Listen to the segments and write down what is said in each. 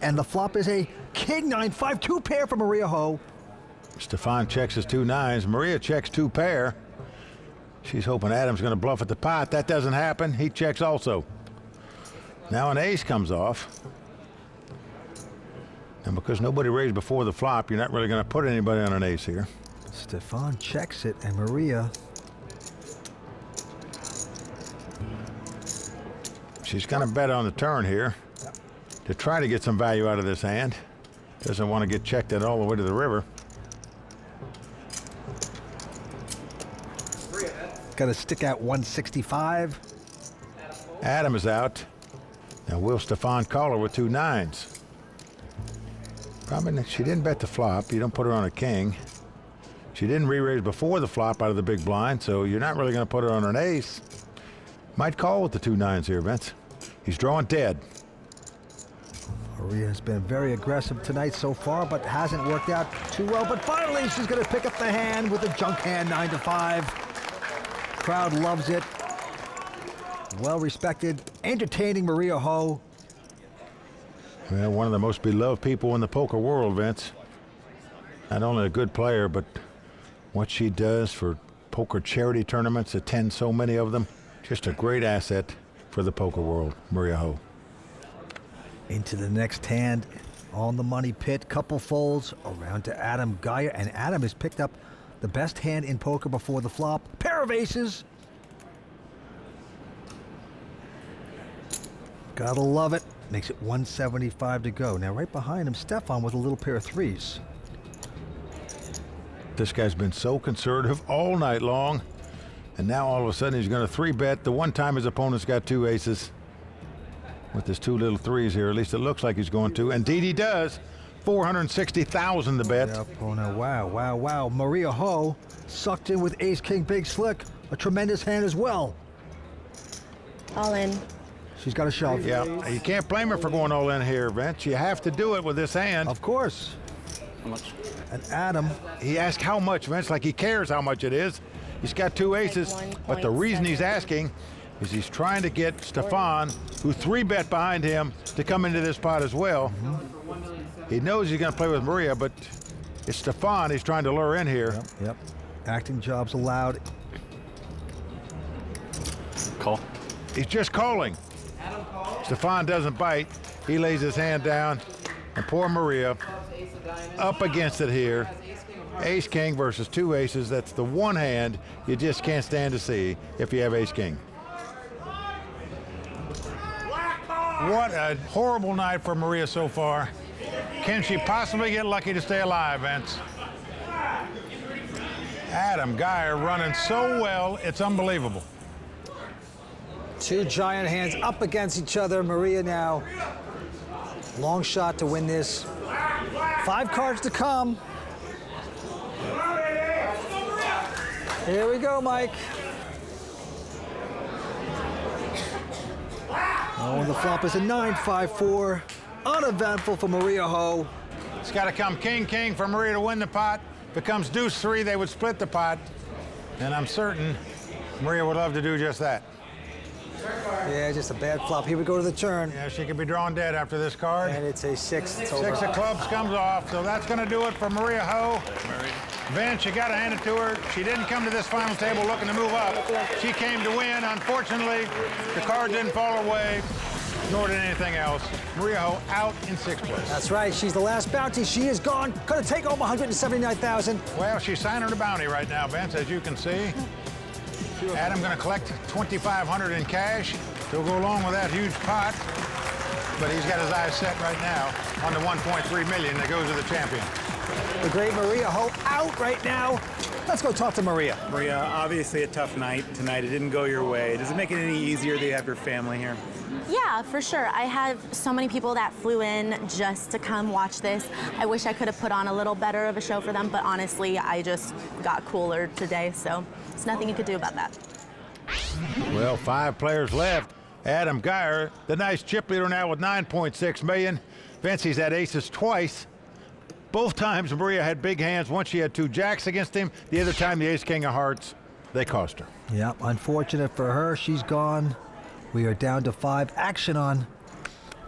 and the flop is a king 9-5, two pair for Maria Ho. Stefan checks his 2 9s. Maria checks 2 pair. She's hoping Adam's going to bluff at the pot. That doesn't happen. He checks also. Now an ace comes off. And because nobody raised before the flop, you're not really going to put anybody on an ace here. Stefan checks it, and Maria. She's going to bet on the turn here to try to get some value out of this hand. Doesn't want to get checked all the way to the river. Got to stick at 165. Adam is out. Now will Stefan call her with 2 9s? Probably she didn't bet the flop. You don't put her on a king. She didn't re-raise before the flop out of the big blind, so you're not really going to put her on an ace. Might call with the 2 9s here, Vince. He's drawing dead. Maria has been very aggressive tonight so far, but hasn't worked out too well. But finally, she's going to pick up the hand with a junk hand, 9-5. Crowd loves it. Well-respected, entertaining Maria Ho. Well, one of the most beloved people in the poker world, Vince. Not only a good player, but what she does for poker charity tournaments, attend so many of them. Just a great asset for the poker world, Maria Ho. Into the next hand, on the money pit, couple folds, around to Adam Geyer, and Adam has picked up the best hand in poker before the flop. Pair of aces. Gotta love it. Makes it 175 to go. Now right behind him, Stefan with a little pair of 3s. This guy's been so conservative all night long, and now all of a sudden he's going to 3-bet the one time his opponent's got 2 aces. With his 2 little 3s here, at least it looks like he's going to. Indeed he does. 460,000 to bet. Yep. Oh no, wow, wow, wow. Maria Ho sucked in with ace-king big slick. A tremendous hand as well. All in. She's got a shove. Yeah, you can't blame her for going all in here, Vince. You have to do it with this hand. Of course. How much? And Adam. He asked how much, Vince, like he cares how much it is. He's got 2 aces, but the reason he's asking is he's trying to get Stefan, who 3-bet behind him, to come into this pot as well. He knows he's going to play with Maria, but it's Stefan he's trying to lure in here. Yep. Acting jobs allowed. Call. He's just calling. Stefan doesn't bite. He lays his hand down, and poor Maria up against it here. Ace-king versus 2 aces. That's the one hand you just can't stand to see if you have ace-king. What a horrible night for Maria so far. Can she possibly get lucky to stay alive, Vince? Adam Geyer running so well, it's unbelievable. 2 giant hands up against each other. Maria now, long shot to win this. 5 cards to come. Here we go, Mike. Oh, and the flop is a 9-5-4. Uneventful for Maria Ho. It's got to come king-king for Maria to win the pot. If it comes deuce-3, they would split the pot. And I'm certain Maria would love to do just that. Yeah, just a bad flop. Here we go to the turn. Yeah, she could be drawn dead after this card. And it's a 6. It's over. 6 of clubs comes off, so that's going to do it for Maria Ho. Vince, you got to hand it to her. She didn't come to this final table looking to move up. She came to win. Unfortunately, the card didn't fall away, nor did anything else. Maria Ho out in 6th place. That's right. She's the last bounty. She is gone. Going to take home 179,000. Well, she's signing the bounty right now, Vince, as you can see. Adam going to collect $2,500 in cash. He'll go along with that huge pot, but he's got his eyes set right now on the $1.3 million that goes to the champion. The great Maria Ho out right now. Let's go talk to Maria. Maria, obviously a tough night tonight. It didn't go your way. Does it make it any easier that you have your family here? Yeah, for sure. I have so many people that flew in just to come watch this. I wish I could have put on a little better of a show for them, but honestly, I just got cooler today, so there's nothing you could do about that. Well, 5 players left. Adam Geyer, the nice chip leader now with $9.6 million. Vince, he's had aces twice. Both times Maria had big hands. Once she had 2 jacks against him. The other time the ace-king of hearts. They cost her. Yeah, unfortunate for her. She's gone. We are down to 5. Action on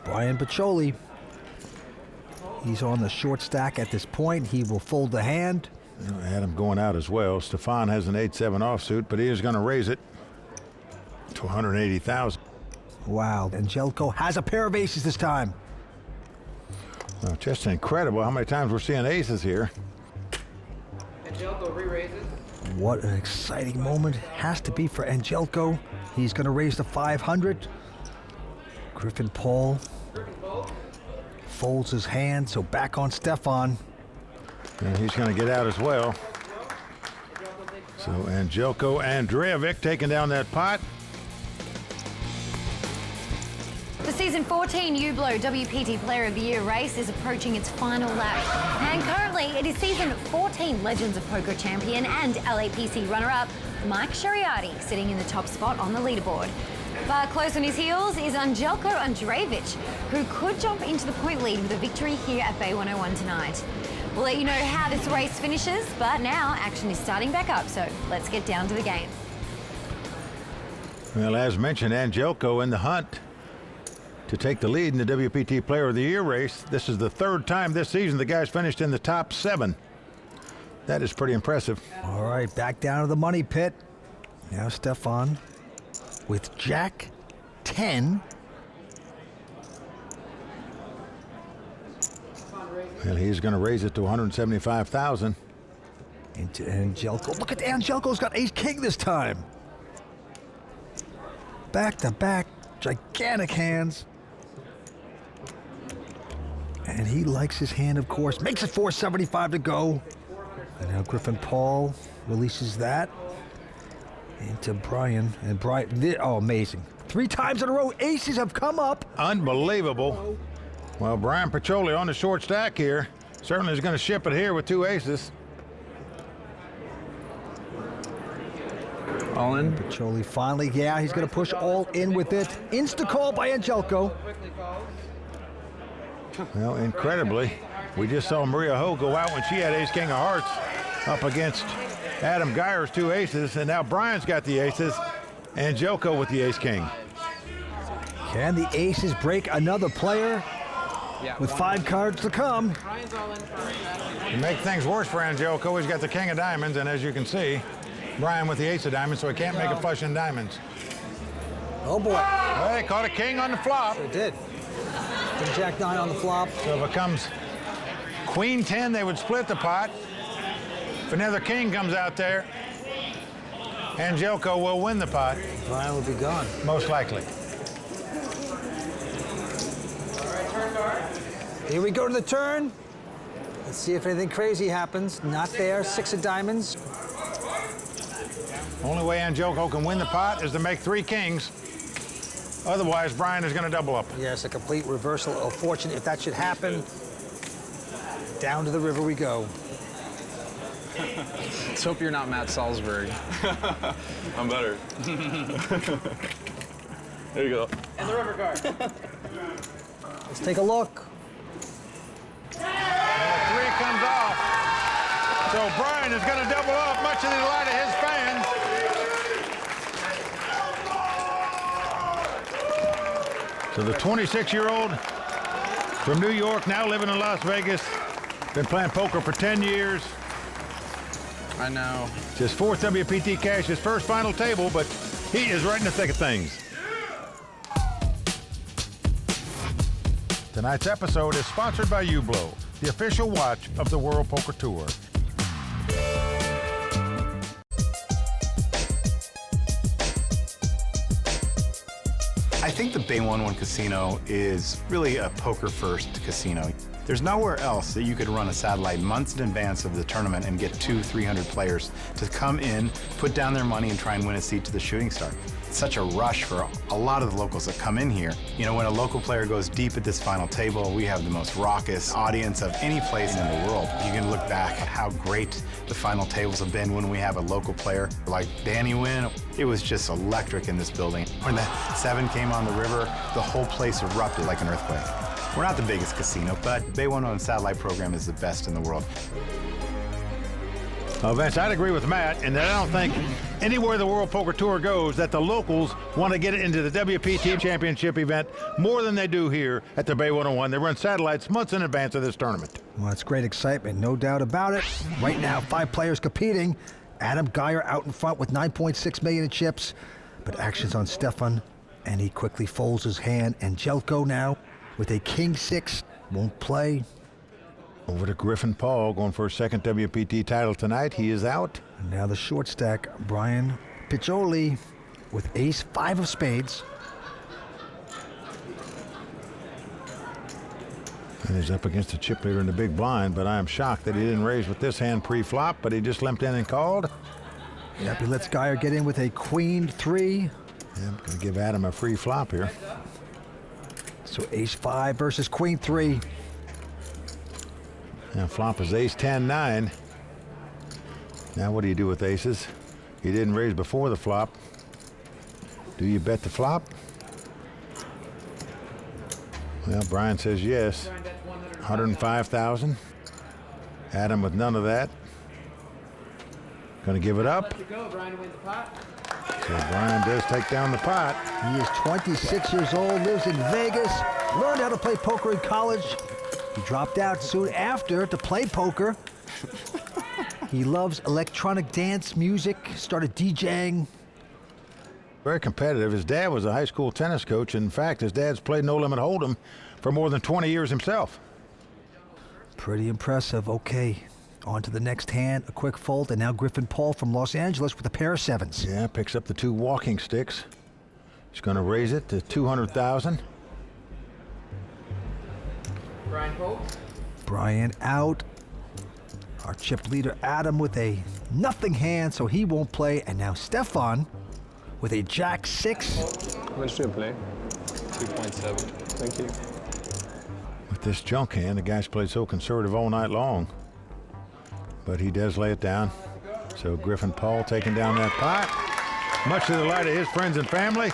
Brian Petrowiak. He's on the short stack at this point. He will fold the hand. Adam going out as well. Stefan has an 8-7 offsuit, but he is going to raise it to 180,000. Wow, Angelico has a pair of aces this time. Oh, just incredible how many times we're seeing aces here. Angelico re-raises. What an exciting moment. Has to be for Angelico. He's going to raise to 500. Griffin Paul folds his hand, so back on Stefan. And he's going to get out as well. So Angelico Andrejevic taking down that pot. The season 14 Ublo WPT Player of the Year race is approaching its final lap. And currently it is season 14 Legends of Poker champion and LAPC runner-up Mike Shariati sitting in the top spot on the leaderboard. But close on his heels is Angelico Andrejevic, who could jump into the point lead with a victory here at Bay 101 tonight. We'll let you know how this race finishes, but now action is starting back up, so let's get down to the game. Well, as mentioned, Angelico in the hunt to take the lead in the WPT Player of the Year race. This is the third time this season the guy's finished in the top 7. That is pretty impressive. All right, back down to the money pit. Now Stefan with Jack 10. Well, he's going to raise it to 175,000. Into Angelico. Look at Angelico's got ace king this time. Back to back, gigantic hands. And he likes his hand, of course. Makes it 475 to go. And now Griffin Paul releases that into Brian. And Brian, oh, amazing. 3 times in a row, aces have come up. Unbelievable. Well, Brian Petrowiak on the short stack here. Certainly is going to ship it here with 2 aces. All in. Petrowiak finally, yeah, he's going to push all in with it. Insta call by Angelico. Well, incredibly, we just saw Maria Ho go out when she had ace king of hearts up against Adam Geyer's 2 aces, and now Brian's got the aces. Angelico with the ace king. Can the aces break another player? With 5 cards to come. To make things worse for Angelico, he's got the king of diamonds, and as you can see, Brian with the ace of diamonds, so he can't make a flush in diamonds. Oh boy. Well, they caught a king on the flop. They did. King Jack 9 on the flop. So if it comes queen 10, they would split the pot. If another king comes out there, Angelico will win the pot. Brian will be gone. Most likely. Here we go to the turn. Let's see if anything crazy happens. Not there. 6 of diamonds. Only way Angelico can win the pot is to make 3 kings. Otherwise, Brian is going to double up. Yes, a complete reversal of fortune. If that should happen, down to the river we go. Let's hope you're not Matt Salzberg. I'm better. There you go. And the river card. Let's take a look. And the 3 comes off. So Brian is going to double up, much to the delight of his fans. So the 26-year-old from New York, now living in Las Vegas, been playing poker for 10 years. I know. It's his 4th WPT cash, his first final table, but he is right in the thick of things. Tonight's episode is sponsored by Ublo, the official watch of the World Poker Tour. I think the Bay 101 Casino is really a poker-first casino. There's nowhere else that you could run a satellite months in advance of the tournament and get 200-300 players to come in, put down their money, and try and win a seat to the shooting star. It's such a rush for a lot of the locals that come in here. You know, when a local player goes deep at this final table, we have the most raucous audience of any place in the world. You can look back at how great the final tables have been when we have a local player like Danny win. It was just electric in this building. When the 7 came on the river, the whole place erupted like an earthquake. We're not the biggest casino, but Bay 101 satellite program is the best in the world. Vince, I'd agree with Matt in that I don't think anywhere the World Poker Tour goes that the locals want to get it into the WPT Championship event more than they do here at the Bay 101. They run satellites months in advance of this tournament. Well, it's great excitement, no doubt about it. Right now, 5 players competing. Adam Geyer out in front with 9.6 million in chips, but action's on Stefan, and he quickly folds his hand. And Jelko now with a king-6, won't play. Over to Griffin Paul, going for his second WPT title tonight. He is out. And now the short stack, Brian Picholi with ace-5 of spades. And he's up against the chip leader in the big blind, but I am shocked that he didn't raise with this hand pre-flop, but he just limped in and called. Yep, he lets Geyer get in with a queen-3. Yeah, I'm going to give Adam a free flop here. So ace-5 versus queen-3. Now flop is ace-10-9. Now what do you do with aces? He didn't raise before the flop. Do you bet the flop? Well, Brian says yes. 105,000. Adam with none of that. Going to give it up. So Brian does take down the pot. He is 26 years old, lives in Vegas, learned how to play poker in college. He dropped out soon after to play poker. He loves electronic dance music, started DJing. Very competitive. His dad was a high school tennis coach. In fact, his dad's played No Limit Hold'em for more than 20 years himself. Pretty impressive. Okay, on to the next hand, a quick fold, and now Griffin Paul from Los Angeles with a pair of 7s. Yeah, picks up the 2 walking sticks. He's going to raise it to 200,000. Brian out. Our chip leader Adam with a nothing hand, so he won't play. And now Stefan with a jack-6. How much do you play? 2.7. Thank you. With this junk hand, the guy's played so conservative all night long. But he does lay it down. So Griffin Paul taking down that pot. Much to the delight of his friends and family.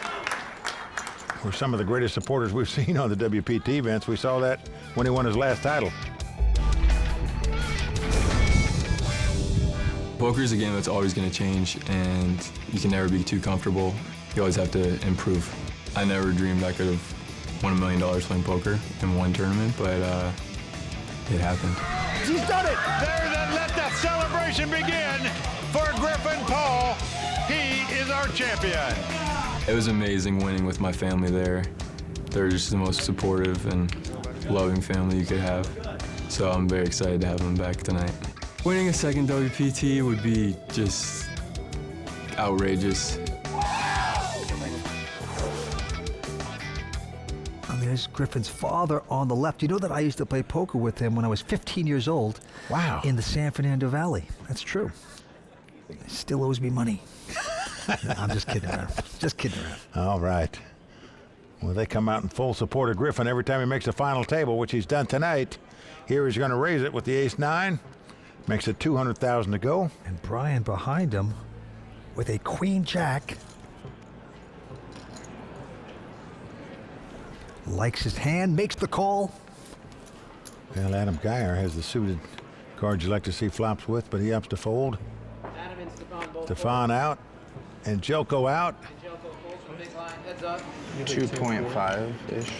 We're some of the greatest supporters we've seen on the WPT events. We saw that when he won his last title. Poker is a game that's always going to change, and you can never be too comfortable. You always have to improve. I never dreamed I could have won $1 million playing poker in one tournament, but it happened. He's done it! There, then let the celebration begin for Griffin Paul. He is our champion. It was amazing winning with my family there. They're just the most supportive and loving family you could have. So I'm very excited to have them back tonight. Winning a second WPT would be just outrageous. And there's Griffin's father on the left. You know that I used to play poker with him when I was 15 years old. Wow. In the San Fernando Valley. That's true. He still owes me money. No, I'm just kidding around. Just kidding around. All right. Well, they come out in full support of Griffin every time he makes a final table, which he's done tonight. Here he's going to raise it with the ace-9. Makes it 200,000 to go. And Brian behind him with a queen-jack. Likes his hand, makes the call. Well, Adam Geyer has the suited cards you like to see flops with, but he opts to fold. Adam and Stefan both. Stefan out, and Jelko out. 2.5-ish.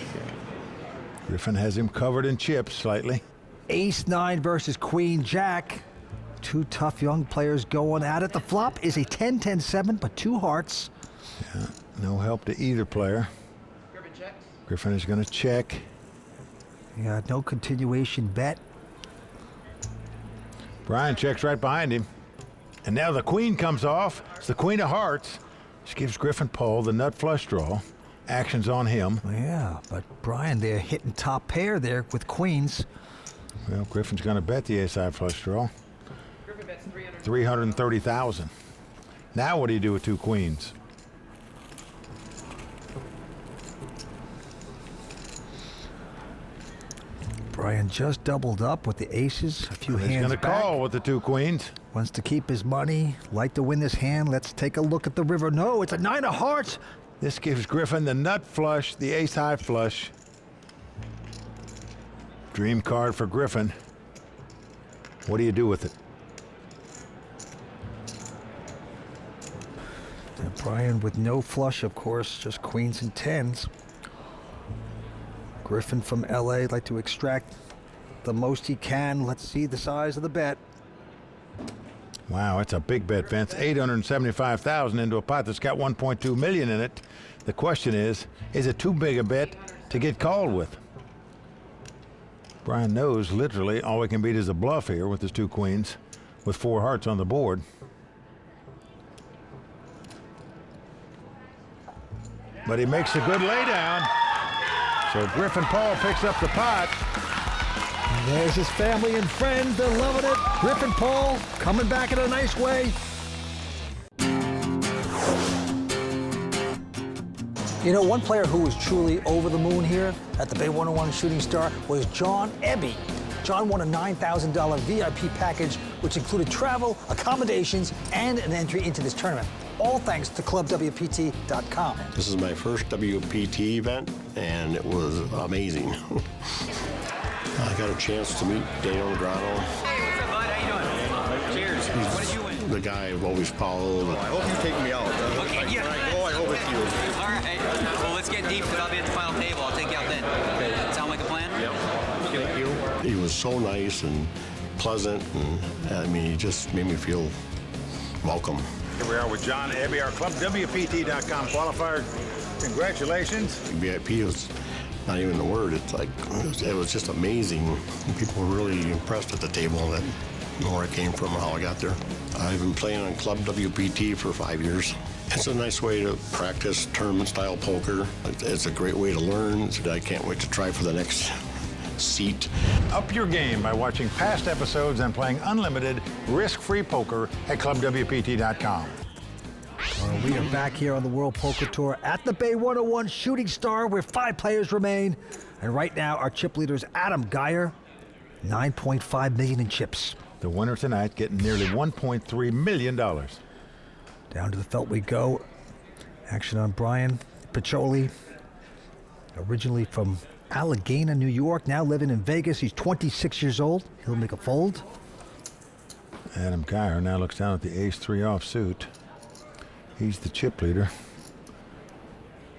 Griffin has him covered in chips slightly. Ace-9 versus queen-jack. Two tough young players going at it. The flop is a 10-10-7, but 2 hearts. Yeah, no help to either player. Griffin is going to check. Yeah, no continuation bet. Brian checks right behind him. And now the queen comes off. It's the queen of hearts. This gives Griffin Paul the nut flush draw. Action's on him. Yeah, but Brian there hitting top pair there with queens. Well, Griffin's going to bet the ace-high flush draw. 330,000. Now what do you do with 2 queens? Brian just doubled up with the aces. A few He's hands going to back. call with the 2 queens. Wants to keep his money. Like to win this hand. Let's take a look at the river. No, it's a 9 of hearts. This gives Griffin the nut flush, the ace-high flush. Dream card for Griffin. What do you do with it? Brian with no flush, of course, just queens and tens. Griffin from LA like to extract the most he can. Let's see the size of the bet. Wow, it's a big bet, Vince. $875,000 into a pot that's got $1.2 million in it. The question is it too big a bet to get called with? Brian knows literally all he can beat is a bluff here with his two queens, with 4 hearts on the board. But he makes a good laydown. So Griffin Paul picks up the pot. There's his family and friends. They're loving it. Griffin Paul coming back in a nice way. You know, one player who was truly over the moon here at the Bay 101 Shooting Star was John Ebby. John won a $9,000 VIP package, which included travel, accommodations, and an entry into this tournament. All thanks to ClubWPT.com. This is my first WPT event, and it was amazing. I got a chance to meet Daniel Negreanu. Hey, what's up, bud? How you doing? Cheers. What did you win? The guy I've always followed. I hope you take me out. Okay, yeah. When I go, I hope it's you. All right. Well, let's get deep, because I'll be at the final table. I'll take you out then. Okay. Sound like a plan? Yep. Thank you. He was so nice and pleasant, and I mean, he just made me feel welcome. Here we are with John Ebby, our ClubWPT.com qualifier. Congratulations. VIP is not even the word. It's like, it was just amazing. People were really impressed at the table that where I came from and how I got there. I've been playing on Club WPT for 5 years. It's a nice way to practice tournament-style poker. It's a great way to learn. I can't wait to try for the next seat. Up your game by watching past episodes and playing unlimited, risk-free poker at ClubWPT.com. We are back here on the World Poker Tour at the Bay 101 Shooting Star, where 5 players remain. And right now, our chip leader is Adam Geyer, $9.5 million in chips. The winner tonight getting nearly $1.3 million. Down to the felt we go. Action on Brian Petrowiak, originally from Allegheny, New York, now living in Vegas. He's 26 years old. He'll make a fold. Adam Geyer now looks down at the ace-3 offsuit. He's the chip leader,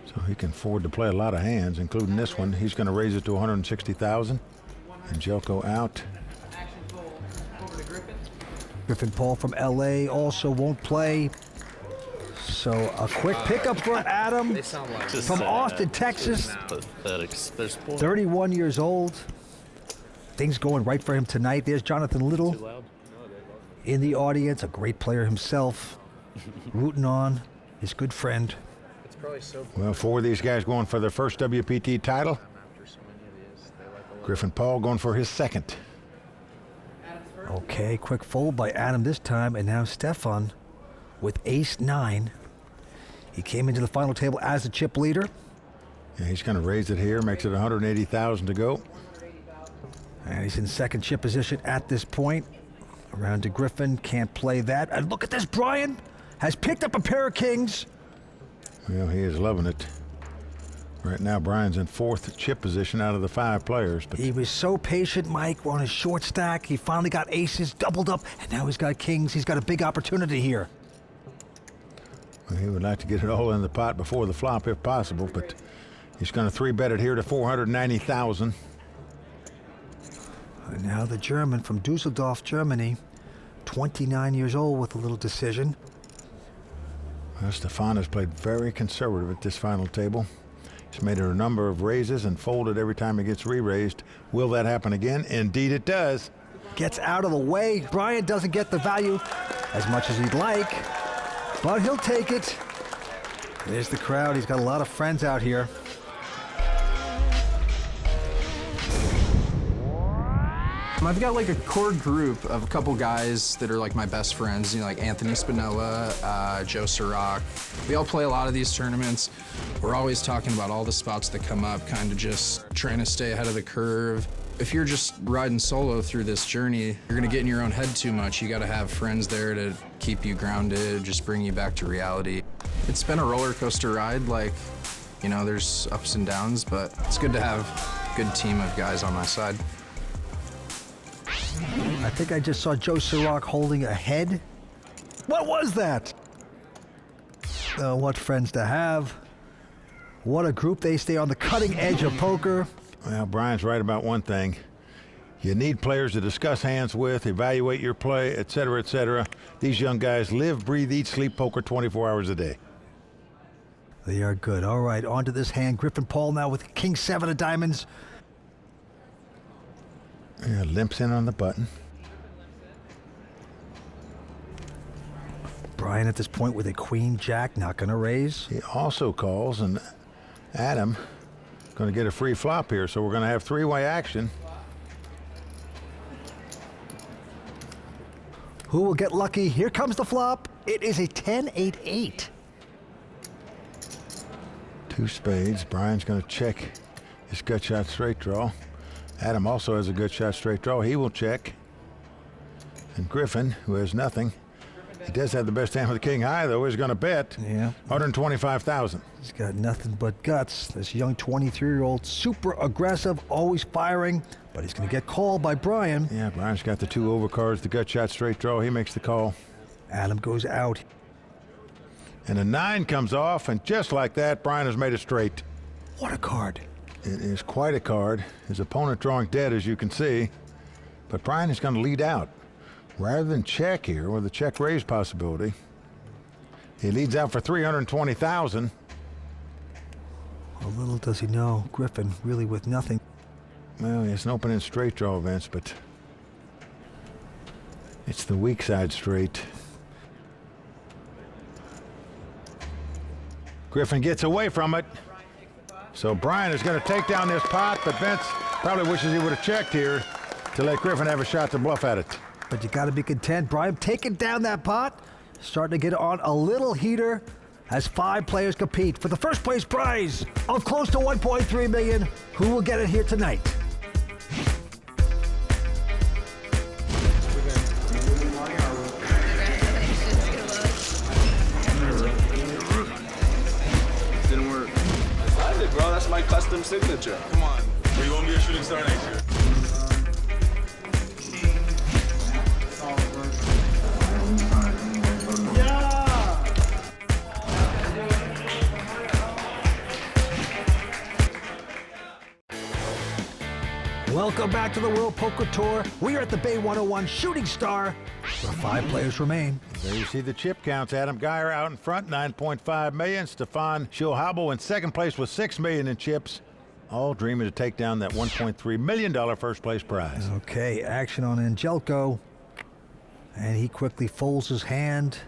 so he can afford to play a lot of hands, including this one. He's going to raise it to $160,000. And Jelko out. Griffin Paul from LA also won't play. So a quick pickup for Adam from Austin, Texas. 31 years old. Things going right for him tonight. There's Jonathan Little in the audience, a great player himself, rooting on his good friend. Well, 4 of these guys going for their first WPT title. Griffin Paul going for his second. Okay, quick fold by Adam this time, and now Stefan with ace-9. He came into the final table as the chip leader. Yeah, he's going to raise it here, makes it $180,000 to go. And he's in second chip position at this point. Around to Griffin, can't play that. And look at this, Brian has picked up a pair of kings. Well, he is loving it. Right now, Brian's in 4th chip position out of the 5 players. But he was so patient, Mike. We're on his short stack. He finally got aces, doubled up, and now he's got kings. He's got a big opportunity here. Well, he would like to get it all in the pot before the flop if possible, but he's going to 3-bet it here to $490,000. And now the German from Dusseldorf, Germany, 29 years old with a little decision. Well, Stefan has played very conservative at this final table. He's made a number of raises and folded every time he gets re-raised. Will that happen again? Indeed it does. Gets out of the way. Brian doesn't get the value as much as he'd like, but he'll take it. There's the crowd. He's got a lot of friends out here. I've got like a core group of a couple guys that are like my best friends, you know, like Anthony Spinola, Joe Sirac. We all play a lot of these tournaments. We're always talking about all the spots that come up, kind of just trying to stay ahead of the curve. If you're just riding solo through this journey, you're gonna get in your own head too much. You gotta have friends there to keep you grounded, just bring you back to reality. It's been a roller coaster ride, like, you know, there's ups and downs, but it's good to have a good team of guys on my side. I think I just saw Joe Sirac holding a head. What was that? What friends to have. What a group. They stay on the cutting edge of poker. Well, Brian's right about one thing. You need players to discuss hands with, evaluate your play, etc., etc. These young guys live, breathe, eat, sleep poker 24 hours a day. They are good. All right, on to this hand. Griffin Paul now with King 7 of diamonds. Yeah, limps in on the button. Brian at this point with a Queen Jack, not going to raise. He also calls, and Adam going to get a free flop here, so we're going to have three-way action. Who will get lucky? Here comes the flop. It is a 10-8-8. Two spades. Brian's going to check his gut shot straight draw. Adam also has a good shot straight draw. He will check. And Griffin, who has nothing, he does have the best hand with the king high, though, is going to bet. Yeah. 125,000. He's got nothing but guts. This young 23-year-old, super aggressive, always firing, but he's going to get called by Brian. Yeah, Brian's got the two overcards, the gut shot straight draw. He makes the call. Adam goes out. And a 9 comes off, and just like that, Brian has made it straight. What a card. It is quite a card. His opponent drawing dead, as you can see. But Brian is going to lead out. Rather than check here, with a check raise possibility, he leads out for 320,000. A little does he know, Griffin really with nothing. Well, he has an open-end straight draw, Vince, but it's the weak side straight. Griffin gets away from it. So Brian is going to take down this pot, but Vince probably wishes he would have checked here to let Griffin have a shot to bluff at it. But you got to be content. Brian taking down that pot, starting to get on a little heater as 5 players compete for the first place prize of close to $1.3 million. Who will get it here tonight? Didn't work. I did, bro. That's my custom signature. Come on. Well, you won't be a shooting star next year. Welcome back to the World Poker Tour. We are at the Bay 101 Shooting Star, where 5 players remain. There you see the chip counts. Adam Geyer out in front, 9.5 million. Stefan Schilhabo in second place with 6 million in chips. All dreaming to take down that $1.3 million first place prize. Okay, action on Angelco. And he quickly folds his hand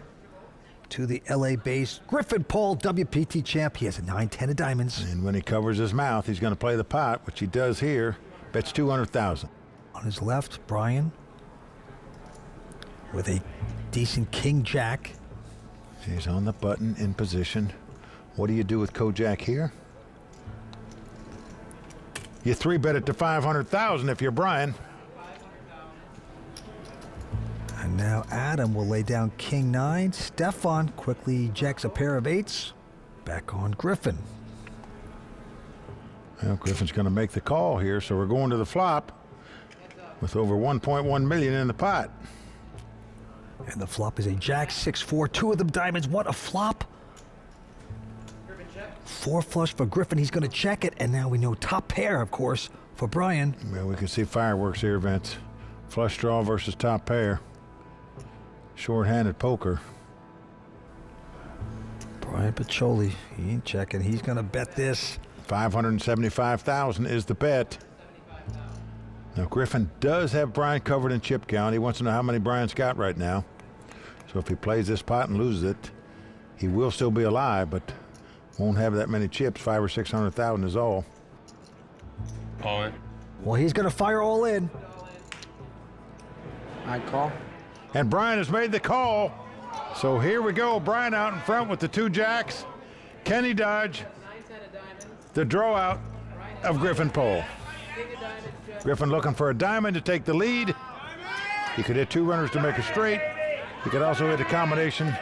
to the LA-based Griffin Paul, WPT champ. He has a 9-10 of diamonds. And when he covers his mouth, he's going to play the pot, which he does here. Bets 200,000. On his left, Brian with a decent King Jack. He's on the button in position. What do you do with Kojak here? You 3-bet it to 500,000 if you're Brian. And now Adam will lay down King 9. Stefan quickly jacks a pair of 8s. Back on Griffin. Well, Griffin's going to make the call here, so we're going to the flop with over 1.1 million in the pot. And the flop is a Jack 6-4, 2 of them diamonds. What a flop. 4 flush for Griffin. He's going to check it, and now we know top pair, of course, for Brian. Well, we can see fireworks here, Vince. Flush draw versus top pair. Short-handed poker. Brian Petrowiak, he ain't checking. He's going to bet this. 575,000 is the bet. Now Griffin does have Brian covered in chip count. He wants to know how many Brian's got right now. So if he plays this pot and loses it, he will still be alive, but won't have that many chips. 500,000 or 600,000 is all. All in. Well, he's going to fire all in. I call. And Brian has made the call. So here we go. Brian out in front with the 2 jacks. Can he dodge the draw out of Griffin Paul? Griffin looking for a diamond to take the lead. He could hit 2 runners to make a straight. He could also hit a combination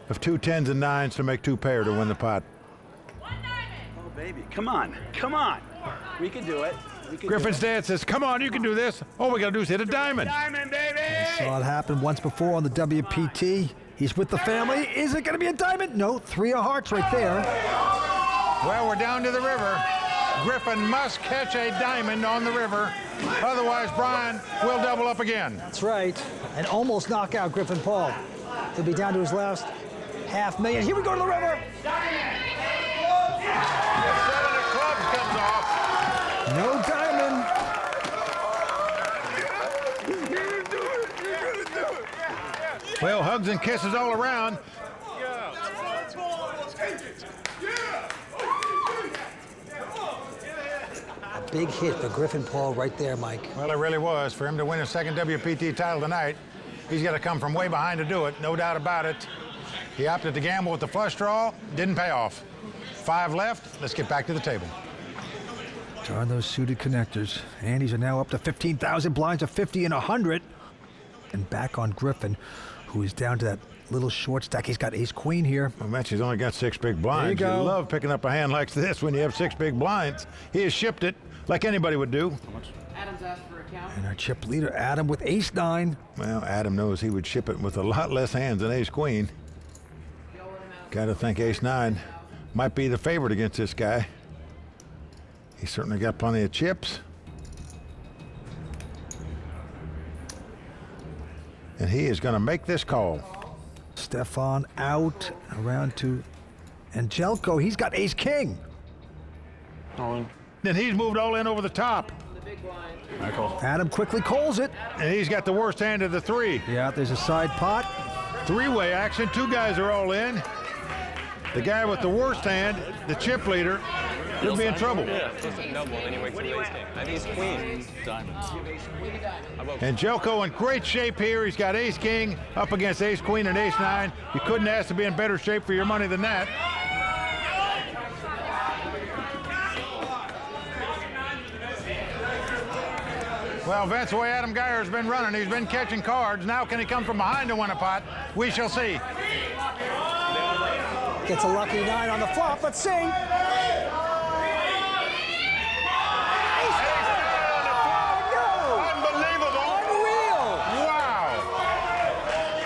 of 2 10s and 9s to make 2 pair to win the pot. Oh, baby, come on, come on. We can do it. Griffin's dad says, come on, you can do this. All we got to do is hit a diamond. Diamond, baby! Saw it happen once before on the WPT. He's with the family. Is it going to be a diamond? No, 3 of hearts right there. Well, we're down to the river. Griffin must catch a diamond on the river. Otherwise, Brian will double up again. That's right. And almost knock out Griffin Paul. He'll be down to his last $500,000. Here we go to the river. The set of the clubs comes off. No diamond. Well, hugs and kisses all around. A big hit for Griffin Paul right there, Mike. Well, it really was. For him to win his second WPT title tonight, he's got to come from way behind to do it, no doubt about it. He opted to gamble with the flush draw, didn't pay off. 5 left. Let's get back to the table. Darn those suited connectors. Andes are now up to 15,000, blinds of 50 and 100. And back on Griffin, who is down to that little short stack. He's got ace-queen here. Well, Mitch, he's only got 6 big blinds. There you go. love picking up a hand like this when you have 6 big blinds. He has shipped it like anybody would do. Adam's asked for a count. And our chip leader, Adam, with ace-9. Well, Adam knows he would ship it with a lot less hands than ace-queen. Got to think ace-9 might be the favorite against this guy. He's certainly got plenty of chips. And he is going to make this call. Stefan out, around to Angelco. He's got ace-king. Then he's moved all in over the top. Adam quickly calls it. And he's got the worst hand of the 3. Yeah, there's a side pot. 3-way action. 2 guys are all in. The guy with the worst hand, the chip leader, could be in trouble. And Jelko in great shape here. He's got ace-king up against ace-queen and ace-9. You couldn't ask to be in better shape for your money than that. Well, Vince, the way Adam Geyer has been running, he's been catching cards. Now can he come from behind to win a pot? We shall see. Gets a lucky 9 on the flop. Let's see. Unbelievable. Unreal. Wow.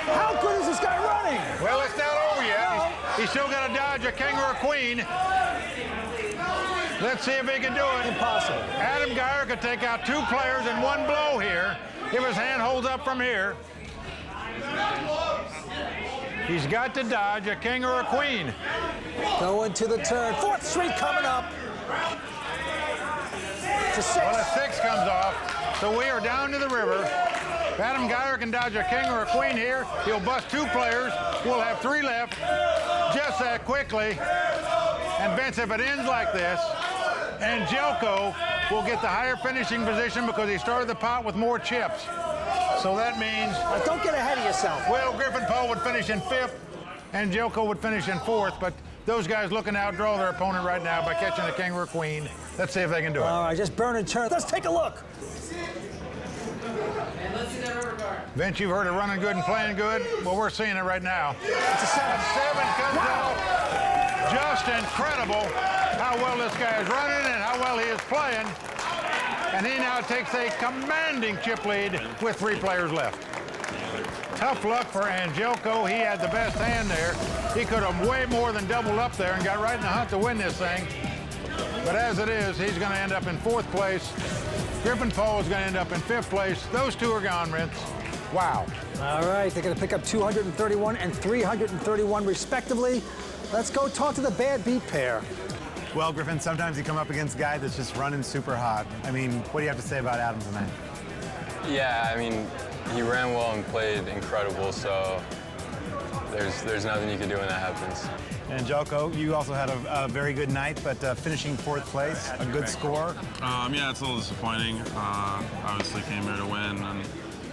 How good is this guy running? Well, it's not over yet. He's still got to dodge a king or a queen. Let's see if he can do it. Impossible. Adam Geyer could take out 2 players in one blow here if his hand holds up from here. He's got to dodge a king or a queen. Going to the turn. 4th Street coming up. It's a 6. Well, a 6 comes off, so we are down to the river. If Adam Geyer can dodge a king or a queen here, he'll bust 2 players. We'll have 3 left just that quickly. And Vince, if it ends like this, Angelco will get the higher finishing position because he started the pot with more chips. So that means... Don't get ahead of yourself. Well, Griffin Paul would finish in 5th, and Jelko would finish in 4th, but those guys looking to outdraw their opponent right now by catching a king or a queen. Let's see if they can do it. All right, just burn and turn. Let's take a look. Vince, you've heard it running good and playing good. Well, we're seeing it right now. It's a 7. 7 comes out. Just incredible how well this guy is running and how well he is playing. And he now takes a commanding chip lead with 3 players left. Tough luck for Angelco. He had the best hand there. He could have way more than doubled up there and got right in the hunt to win this thing. But as it is, he's going to end up in 4th place. Griffin Paul is going to end up in 5th place. Those 2 are gone, Vince. Wow. All right, they're going to pick up 231 and 331 respectively. Let's go talk to the bad beat pair. Well, Griffin, sometimes you come up against a guy that's just running super hot. I mean, what do you have to say about Adam tonight? Yeah, I mean, he ran well and played incredible, so there's nothing you can do when that happens. And Jelko, you also had a very good night, but finishing 4th place, a good score. Yeah, it's a little disappointing. Obviously came here to win and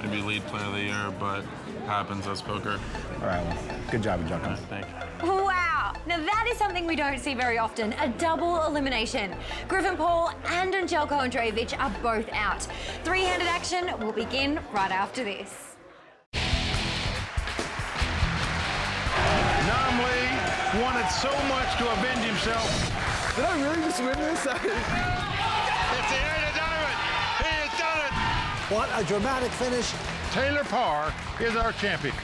maybe lead player of the year, but happens, that's poker. All right, well, good job, Jelko. Right, thank you. Wow, now that is something we don't see very often, a double elimination. Griffin Paul and Angelco Andreevich are both out. 3-handed action will begin right after this. Nomley wanted so much to avenge himself. Did I really just win this? It's the 8 of diamond. He has done it. What a dramatic finish. Taylor Parr is our champion.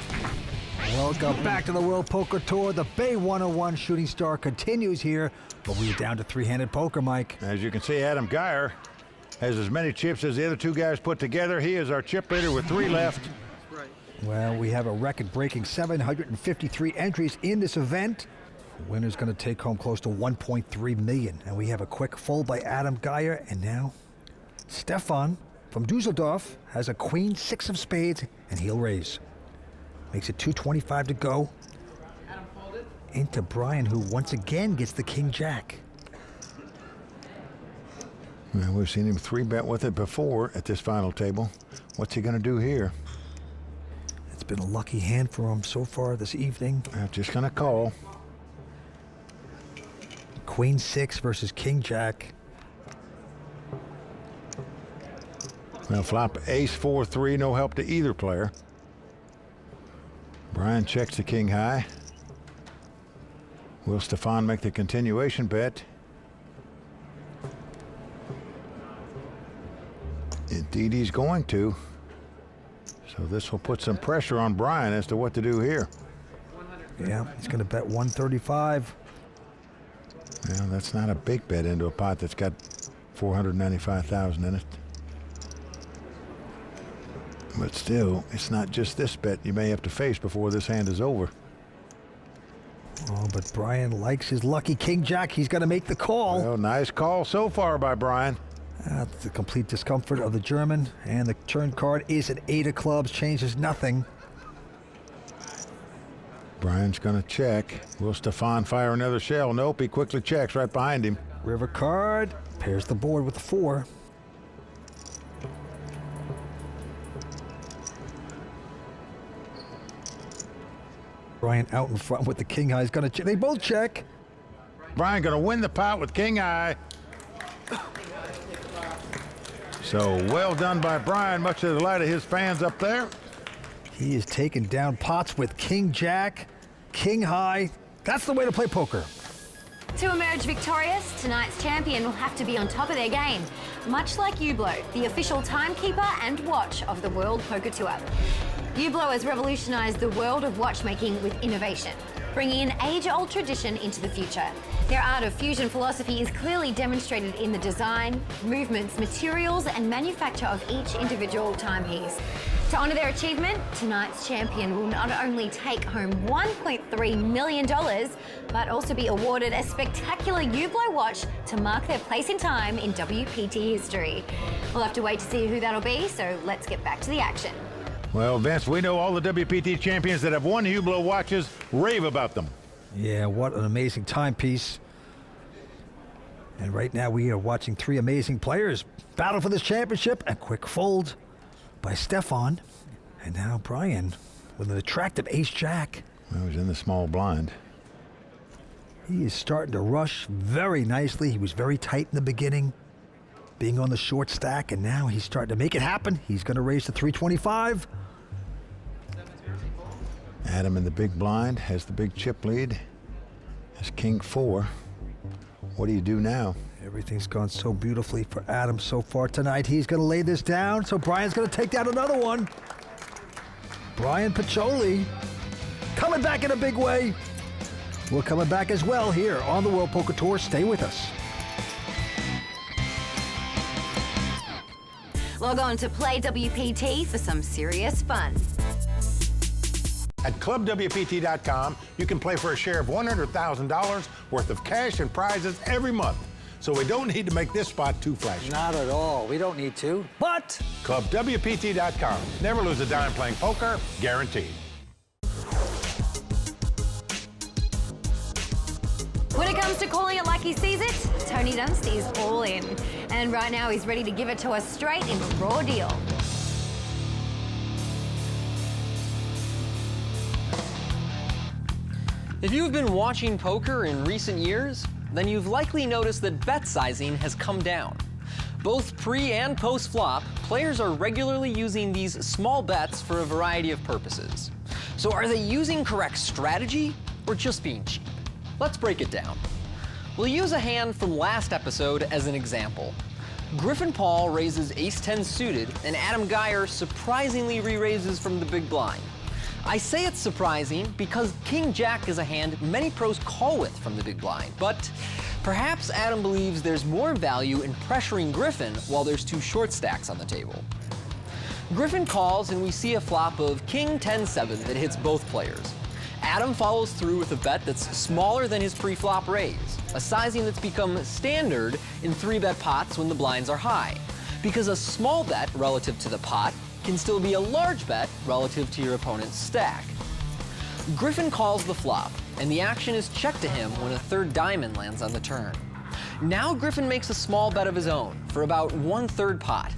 Welcome back to the World Poker Tour. The Bay 101 Shooting Star continues here, but we're down to three-handed poker, Mike. As you can see, Adam Geyer has as many chips as the other two guys put together. He is our chip leader with 3 left. Well, we have a record-breaking 753 entries in this event. The winner's going to take home close to $1.3 million. And we have a quick fold by Adam Geyer. And now, Stefan from Dusseldorf has a queen 6 of spades, and he'll raise. Makes it 225 to go. Into Brian, who once again gets the king jack. Well, we've seen him 3-bet with it before at this final table. What's he going to do here? It's been a lucky hand for him so far this evening. Just going to call. Queen 6 versus king jack. Well, flop ace 4-3, no help to either player. Brian checks the king high. Will Stefan make the continuation bet? Indeed, he's going to. So this will put some pressure on Brian as to what to do here. Yeah, he's going to bet 135. Well, that's not a big bet into a pot that's got 495,000 in it. But still, it's not just this bet you may have to face before this hand is over. Oh, but Brian likes his lucky king jack. He's going to make the call. Well, nice call so far by Brian. That's the complete discomfort of the German. And the turn card is an 8 of clubs. Changes nothing. Brian's going to check. Will Stefan fire another shell? Nope, he quickly checks right behind him. River card. Pairs the board with the 4. Brian out in front with the king high. He's going to check. They both check. Brian going to win the pot with king high. So well done by Brian, much to the delight of his fans up there. He is taking down pots with king jack, king high. That's the way to play poker. To emerge victorious, tonight's champion will have to be on top of their game, much like Hublot, the official timekeeper and watch of the World Poker Tour. Hublot has revolutionized the world of watchmaking with innovation, bringing an age-old tradition into the future. Their art of fusion philosophy is clearly demonstrated in the design, movements, materials, and manufacture of each individual timepiece. To honor their achievement, tonight's champion will not only take home $1.3 million, but also be awarded a spectacular Hublot watch to mark their place in time in WPT history. We'll have to wait to see who that'll be, so let's get back to the action. Well, Vince, we know all the WPT champions that have won Hublot watches rave about them. Yeah, what an amazing timepiece. And right now we are watching 3 amazing players battle for this championship. A quick fold by Stefan. And now Brian with an attractive ace-jack. Well, he's in the small blind. He is starting to rush very nicely. He was very tight in the beginning, being on the short stack, and now he's starting to make it happen. He's going to raise to 325. Adam in the big blind has the big chip lead. Has king 4. What do you do now? Everything's gone so beautifully for Adam so far tonight. He's going to lay this down, so Brian's going to take down another one. Brian Petrowiak coming back in a big way. We're coming back as well here on the World Poker Tour. Stay with us. Log on to Play WPT for some serious fun. At ClubWPT.com, you can play for a share of $100,000 worth of cash and prizes every month. So we don't need to make this spot too flashy. Not at all. We don't need to. But ClubWPT.com. Never lose a dime playing poker, guaranteed. When it comes to calling it like he sees it, Tony Dunst is all in. And right now he's ready to give it to us straight in a raw deal. If you've been watching poker in recent years, then you've likely noticed that bet sizing has come down. Both pre and post flop, players are regularly using these small bets for a variety of purposes. So are they using correct strategy or just being cheap? Let's break it down. We'll use a hand from last episode as an example. Griffin Paul raises ace-10 suited, and Adam Geyer surprisingly re-raises from the big blind. I say it's surprising because King Jack is a hand many pros call with from the big blind, but perhaps Adam believes there's more value in pressuring Griffin while there's 2 short stacks on the table. Griffin calls and we see a flop of King 10-7 that hits both players. Adam follows through with a bet that's smaller than his pre-flop raise, a sizing that's become standard in 3-bet pots when the blinds are high, because a small bet relative to the pot can still be a large bet relative to your opponent's stack. Griffin calls the flop, and the action is checked to him when a 3rd diamond lands on the turn. Now Griffin makes a small bet of his own for about 1/3 pot.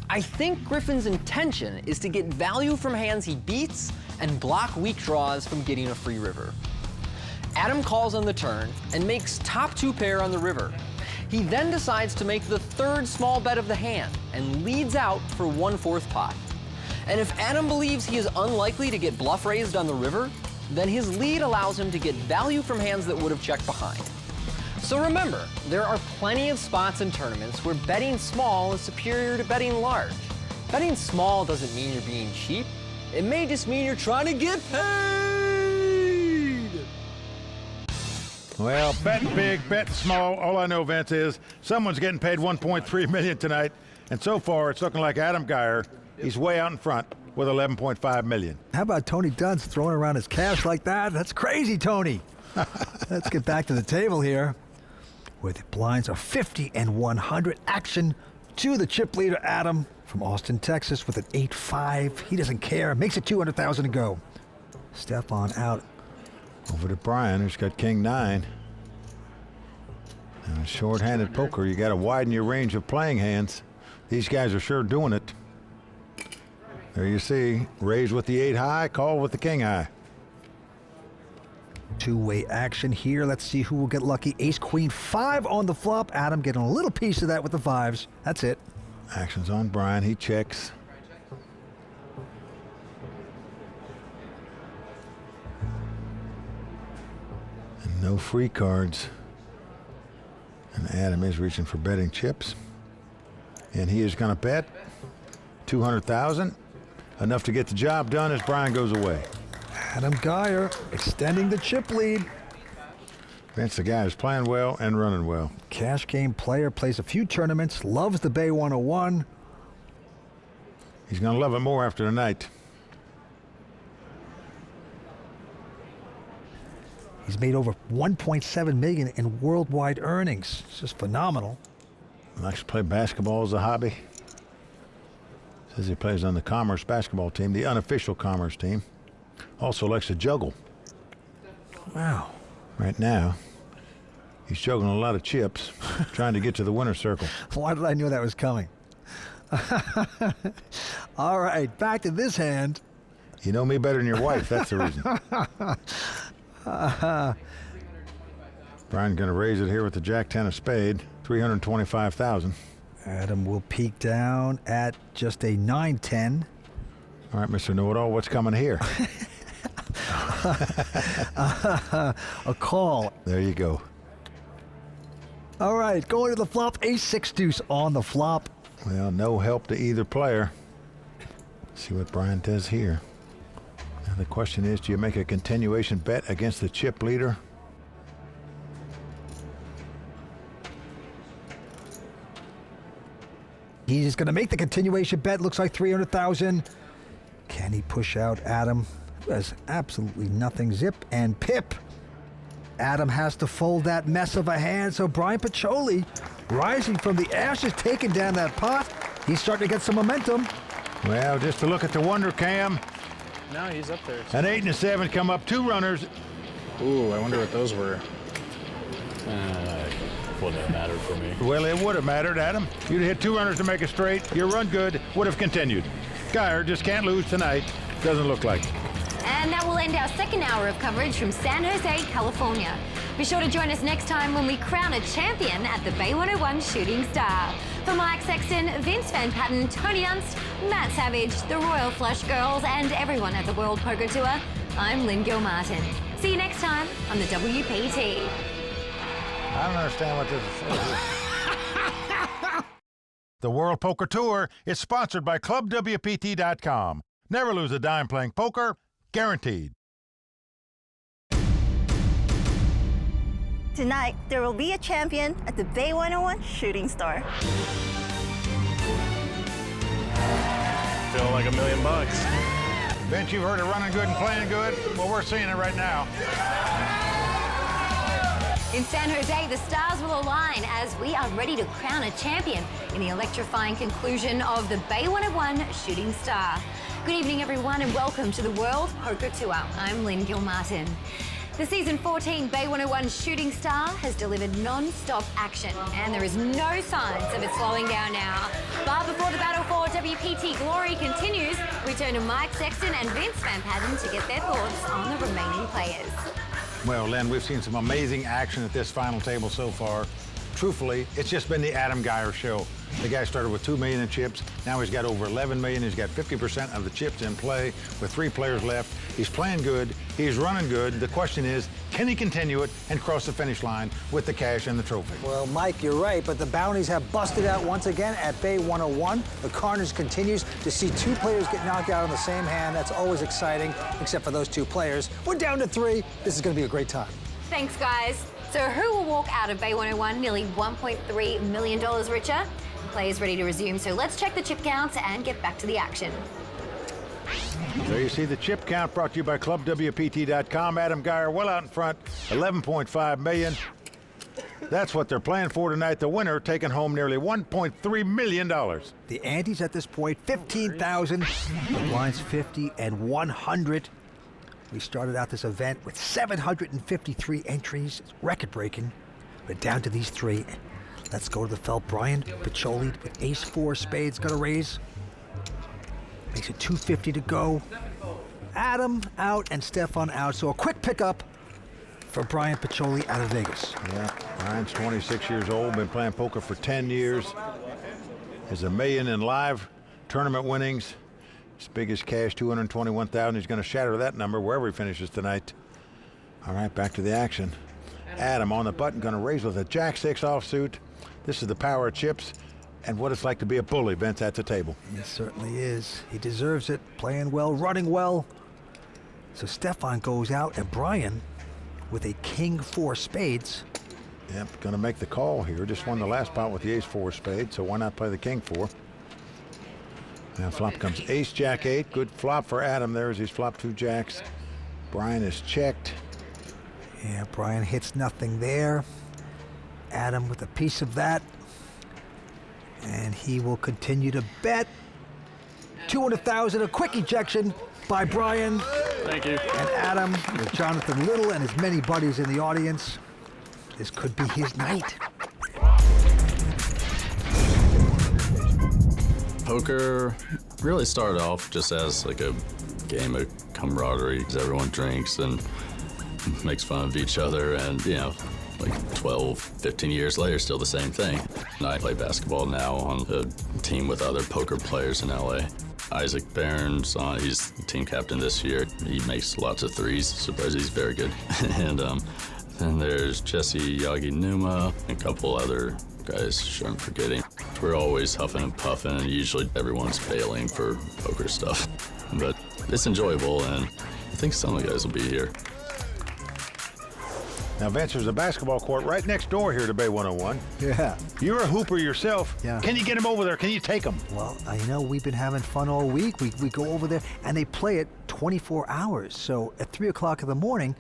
I think Griffin's intention is to get value from hands he beats and block weak draws from getting a free river. Adam calls on the turn and makes top 2 pair on the river. He then decides to make the 3rd small bet of the hand and leads out for 1/4 pot. And if Adam believes he is unlikely to get bluff raised on the river, then his lead allows him to get value from hands that would have checked behind. So remember, there are plenty of spots in tournaments where betting small is superior to betting large. Betting small doesn't mean you're being cheap. It may just mean you're trying to get paid. Well, bet big, bet small. All I know, Vince, is someone's getting paid $1.3 million tonight, and so far it's looking like Adam Geyer. He's way out in front with $11.5 million. How about Tony Dunst throwing around his cash like that? That's crazy, Tony. Let's get back to the table here, where the blinds are 50 and 100. Action to the chip leader, Adam, from Austin, Texas, with an 8-5. He doesn't care. Makes it $200,000 to go. Stefan out. Over to Brian, who's got King 9. And short-handed poker, you got to widen your range of playing hands. These guys are sure doing it. There you see, raise with the 8 high, call with the King high. Two-way action here. Let's see who will get lucky. Ace, Queen, 5 on the flop. Adam getting a little piece of that with the 5s. That's it. Action's on Brian. He checks. And no free cards. And Adam is reaching for betting chips. And he is going to bet $200,000. Enough to get the job done as Brian goes away. Adam Geyer extending the chip lead. Vince, the guy is playing well and running well. Cash game player, plays a few tournaments, loves the Bay 101. He's going to love it more after tonight. He's made over $1.7 million in worldwide earnings. It's just phenomenal. Likes to play basketball as a hobby. Says he plays on the Commerce basketball team, the unofficial Commerce team. Also likes to juggle. Wow. Right now, he's juggling a lot of chips, trying to get to the winner's circle. Why did I know that was coming? All right, back to this hand. You know me better than your wife, that's the reason. Brian's going to raise it here with the Jack-10 of spade, $325,000. Adam will peak down at just a 9-10. All right, Mr. Know-It-All, what's coming here? A call. There you go. All right, going to the flop, ace-6 deuce on the flop. Well, no help to either player. See what Brian does here. Now the question is, do you make a continuation bet against the chip leader? He's going to make the continuation bet. Looks like $300,000. Can he push out Adam, who has absolutely nothing? Zip and pip. Adam has to fold that mess of a hand, so Brian Petrowiak, rising from the ashes, taking down that pot. He's starting to get some momentum. Well, just to look at the Wonder Cam. No, he's up there. An 8 and a 7 come up, 2 runners. Ooh, I wonder what those were. Wouldn't have mattered for me. Well, it would have mattered, Adam. You'd hit 2 runners to make it straight. Your run good would have continued. Geyer just can't lose tonight. Doesn't look like it. And that will end our second hour of coverage from San Jose, California. Be sure to join us next time when we crown a champion at the Bay 101 Shooting Star. For Mike Sexton, Vince Van Patten, Tony Unst, Matt Savage, the Royal Flush Girls, and everyone at the World Poker Tour, I'm Lynn Gilmartin. See you next time on the WPT. I don't understand what this is. The World Poker Tour is sponsored by ClubWPT.com. Never lose a dime playing poker. guaranteed. Tonight, there will be a champion at the Bay 101 Shooting Star. Feeling like $1 million. Vince, you've heard of running good and playing good? Well, we're seeing it right now. In San Jose, the stars will align as we are ready to crown a champion in the electrifying conclusion of the Bay 101 Shooting Star. Good evening, everyone, and welcome to the World Poker Tour. I'm Lynn Gilmartin. The season 14 Bay 101 Shooting Star has delivered non-stop action, and there is no signs of it slowing down now. But before the battle for WPT glory continues, we turn to Mike Sexton and Vince Van Patten to get their thoughts on the remaining players. Well, Lynn, we've seen some amazing action at this final table so far. Truthfully, it's just been the Adam Geyer show. The guy started with $2 million in chips. Now he's got over $11 million. He's got 50% of the chips in play with 3 players left. He's playing good. He's running good. The question is, can he continue it and cross the finish line with the cash and the trophy? Well, Mike, you're right, but the bounties have busted out once again at Bay 101. The carnage continues. To see 2 players get knocked out on the same hand, that's always exciting, except for those 2 players. We're down to 3. This is going to be a great time. Thanks, guys. So who will walk out of Bay 101 nearly $1.3 million richer? Players ready to resume, so let's check the chip counts and get back to the action. There you see the chip count brought to you by ClubWPT.com. Adam Geyer well out in front, $11.5 million. That's what they're playing for tonight. The winner taking home nearly $1.3 million. The antes at this point, 15,000. The blinds 50 and 100. We started out this event with 753 entries, record-breaking. We're down to these 3. Let's go to the felt. Brian Petrowiak with ace-4 spades, got a raise. Makes it 250 to go. Adam out and Stefan out, so a quick pickup for Brian Petrowiak out of Vegas. Yeah, Brian's 26 years old, been playing poker for 10 years. Has $1 million in live tournament winnings. His biggest cash, $221,000. He's going to shatter that number wherever he finishes tonight. All right, back to the action. Adam on the button, going to raise with a Jack-6 offsuit. This is the power of chips and what it's like to be a bully, Vince, at the table. He certainly is. He deserves it. Playing well, running well. So Stefan goes out, and Brian with a King-4 spades. Yep, going to make the call here. Just won the last pot with the ace-4 spade, so why not play the King-4? Now flop comes ace-jack-8. Good flop for Adam there as he's flopped 2 jacks. Brian is checked. Yeah, Brian hits nothing there. Adam with a piece of that. And he will continue to bet. 200,000, a quick ejection by Brian. Thank you. And Adam with Jonathan Little and his many buddies in the audience. This could be his night. Poker really started off just as like a game of camaraderie, because everyone drinks and makes fun of each other, and you know, like 12, 15 years later, still the same thing. And I play basketball now on a team with other poker players in LA. Isaac Barron's on, he's team captain this year. He makes lots of threes, surprised he's very good. And then there's Jesse Yagi Numa, and a couple other guys, sure I'm forgetting. We're always huffing and puffing, and usually everyone's bailing for poker stuff. But it's enjoyable, and I think some of the guys will be here. Now, Vince, there's a basketball court right next door here to Bay 101. Yeah. You're a hooper yourself. Yeah. Can you get him over there? Can you take him? Well, you know, we've been having fun all week. We go over there, and they play it 24 hours. So at 3 o'clock in the morning,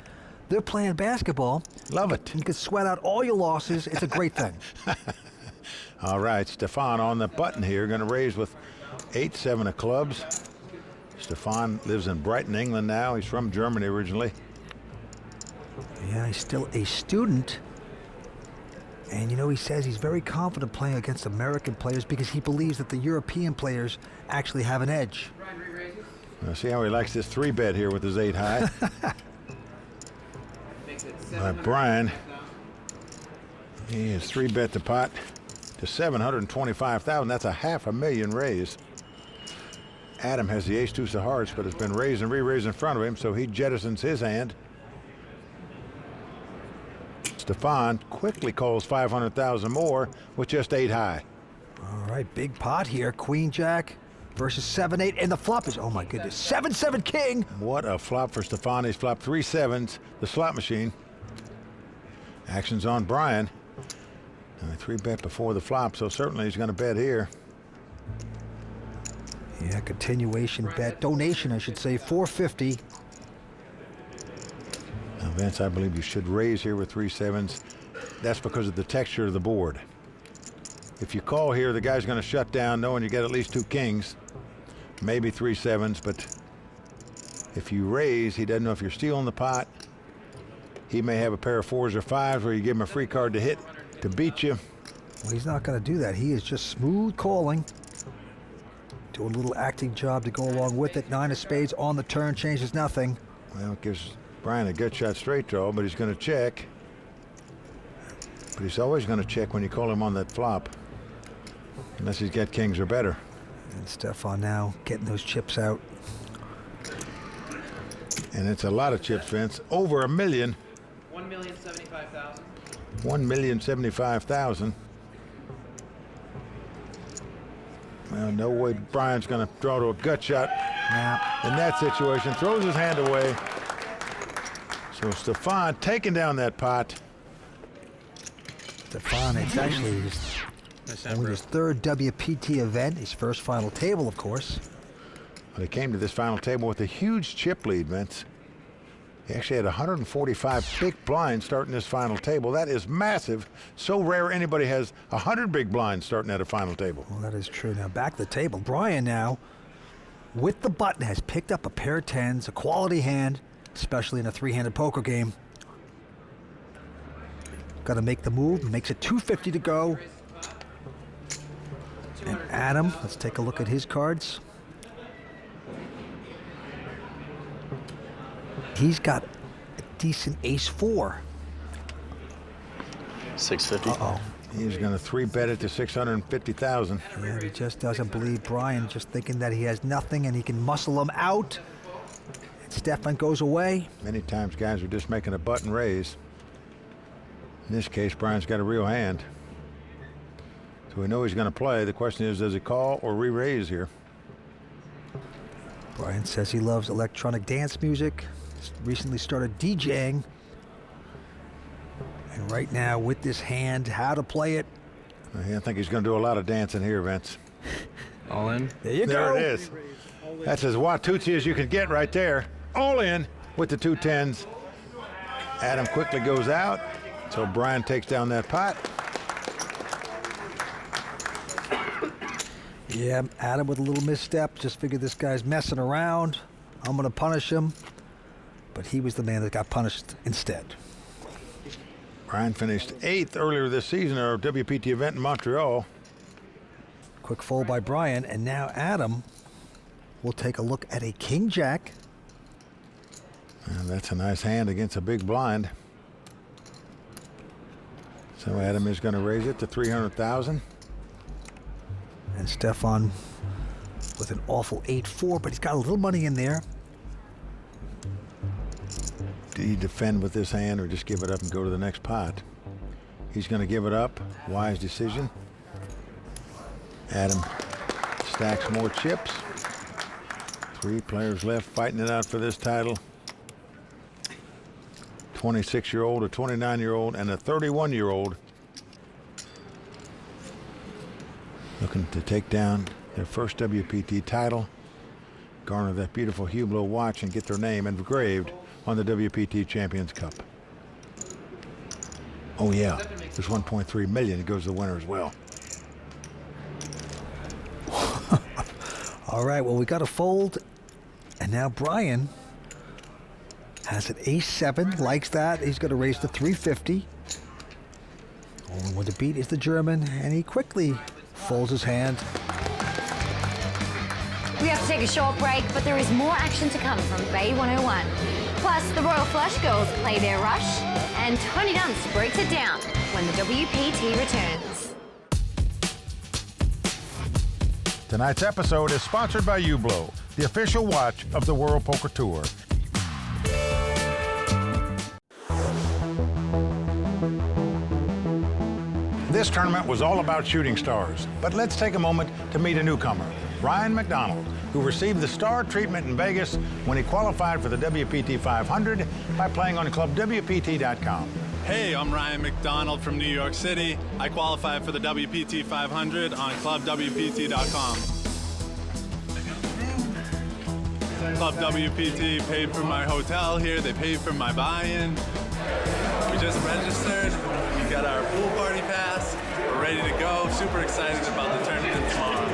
they're playing basketball. Love it. You can sweat out all your losses. It's a great thing. All right, Stefan on the button here, going to raise with 8-7 of clubs. Stefan lives in Brighton, England now. He's from Germany originally. Yeah, he's still a student. And, you know, he says he's very confident playing against American players because he believes that the European players actually have an edge. Now, see how he likes this 3-bet here with his 8 high. Brian, he has 3-bet the pot to $725,000. That's a $500,000 raise. Adam has the ace-2 of hearts, but it's been raised and re-raised in front of him, so he jettisons his hand. Stefan quickly calls 500,000 more with just 8 high. All right, big pot here. Queen Jack, versus 7-8, and the flop is, oh my goodness, 7-7 king. What a flop for Stefan. He's flopped 3 7s, the slot machine. Action's on Brian. And a 3-bet before the flop, so certainly he's going to bet here. Yeah, continuation bet, donation, I should say, $450. Now, Vince, I believe you should raise here with 3 7s. That's because of the texture of the board. If you call here, the guy's going to shut down knowing you get at least 2 kings, maybe 3 7s, but if you raise, he doesn't know if you're stealing the pot. He may have a pair of 4s or 5s where you give him a free card to hit to beat you. Well, he's not going to do that. He is just smooth calling. Doing a little acting job to go along with it. 9 of spades on the turn, changes nothing. Well, it gives Brian a good shot straight draw, but he's going to check. But he's always going to check when you call him on that flop, unless he's got kings or better. And Stefan now getting those chips out. And it's a lot of chips, Vince. Over $1 million. 1,075,000. 1,075,000. Well, no way Brian's going to draw to a gut shot in that situation. Throws his hand away. So Stefan taking down that pot. Stefan, it's actually only his 3rd WPT event, his first final table, of course. Well, he came to this final table with a huge chip lead, Vince. He actually had 145 big blinds starting this final table. That is massive. So rare anybody has 100 big blinds starting at a final table. Well, that is true. Now back to the table. Brian now, with the button, has picked up a pair of 10s, a quality hand, especially in a 3-handed poker game. Got to make the move. Makes it $250 to go. And Adam, let's take a look at his cards. He's got a decent ace-4. 650. Uh-oh. He's going to 3-bet it to 650,000. Yeah, he just doesn't believe Brian, just thinking that he has nothing and he can muscle him out. And Stefan goes away. Many times guys are just making a button raise. In this case, Brian's got a real hand. So we know he's going to play. The question is, does he call or re-raise here? Brian says he loves electronic dance music. Recently started DJing. And right now, with this hand, how to play it. I think he's going to do a lot of dancing here, Vince. All in. There you go. There it is. That's as Watusi as you can get right there. All in with the 2 10s. Adam quickly goes out. So Brian takes down that pot. Yeah, Adam with a little misstep. Just figured this guy's messing around. I'm going to punish him. But he was the man that got punished instead. Brian finished 8th earlier this season at our WPT event in Montreal. Quick fold by Brian, and now Adam will take a look at a king-jack. And that's a nice hand against a big blind. So Adam is going to raise it to 300,000. And Stefan with an awful 8-4, but he's got a little money in there. Did he defend with this hand or just give it up and go to the next pot? He's going to give it up. Wise decision. Adam stacks more chips. 3 players left fighting it out for this title. 26-year-old, a 29-year-old, and a 31-year-old looking to take down their first WPT title, garner that beautiful Hublot watch, and get their name engraved on the WPT Champions Cup. Oh yeah, there's 1.3 million. It goes to the winner as well. All right, well, we got a fold, and now Brian has an ace-7, likes that. He's going to raise to 350. Only one to beat is the German, and he quickly folds his hand. We have to take a short break, but there is more action to come from Bay 101. Plus, the Royal Flush Girls play their rush, and Tony Dunst breaks it down when the WPT returns. Tonight's episode is sponsored by Hublot, the official watch of the World Poker Tour. This tournament was all about shooting stars, but let's take a moment to meet a newcomer. Brian McDonald, who received the star treatment in Vegas when he qualified for the WPT 500 by playing on ClubWPT.com. Hey, I'm Ryan McDonald from New York City. I qualified for the WPT 500 on ClubWPT.com. Club WPT paid for my hotel here. They paid for my buy-in. We just registered. We got our pool party pass. We're ready to go. Super excited about the tournament tomorrow.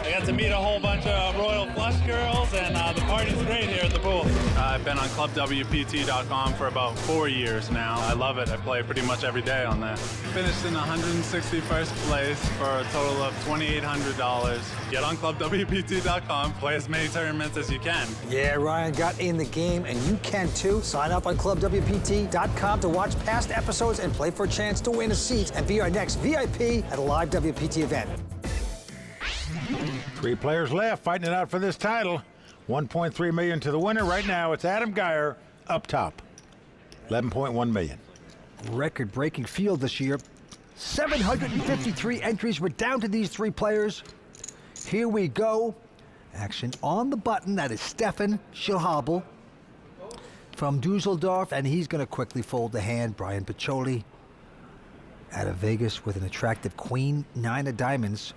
I got to meet a whole bunch of Royal Flush girls, and the party's great here at the pool. I've been on ClubWPT.com for about 4 years now. I love it. I play pretty much every day on there. Finished in 161st place for a total of $2,800. Get on ClubWPT.com, play as many tournaments as you can. Yeah, Ryan got in the game, and you can too. Sign up on ClubWPT.com to watch past episodes and play for a chance to win a seat and be our next VIP at a live WPT event. 3 players left fighting it out for this title. $1.3 million to the winner. Right now, it's Adam Geyer up top. $11.1 million. Record-breaking field this year. 753 entries. We're down to these 3 players. Here we go. Action on the button. That is Stefan Schilhabel from Dusseldorf, and he's going to quickly fold the hand. Brian Petrowiak out of Vegas with an attractive queen, 9 of diamonds.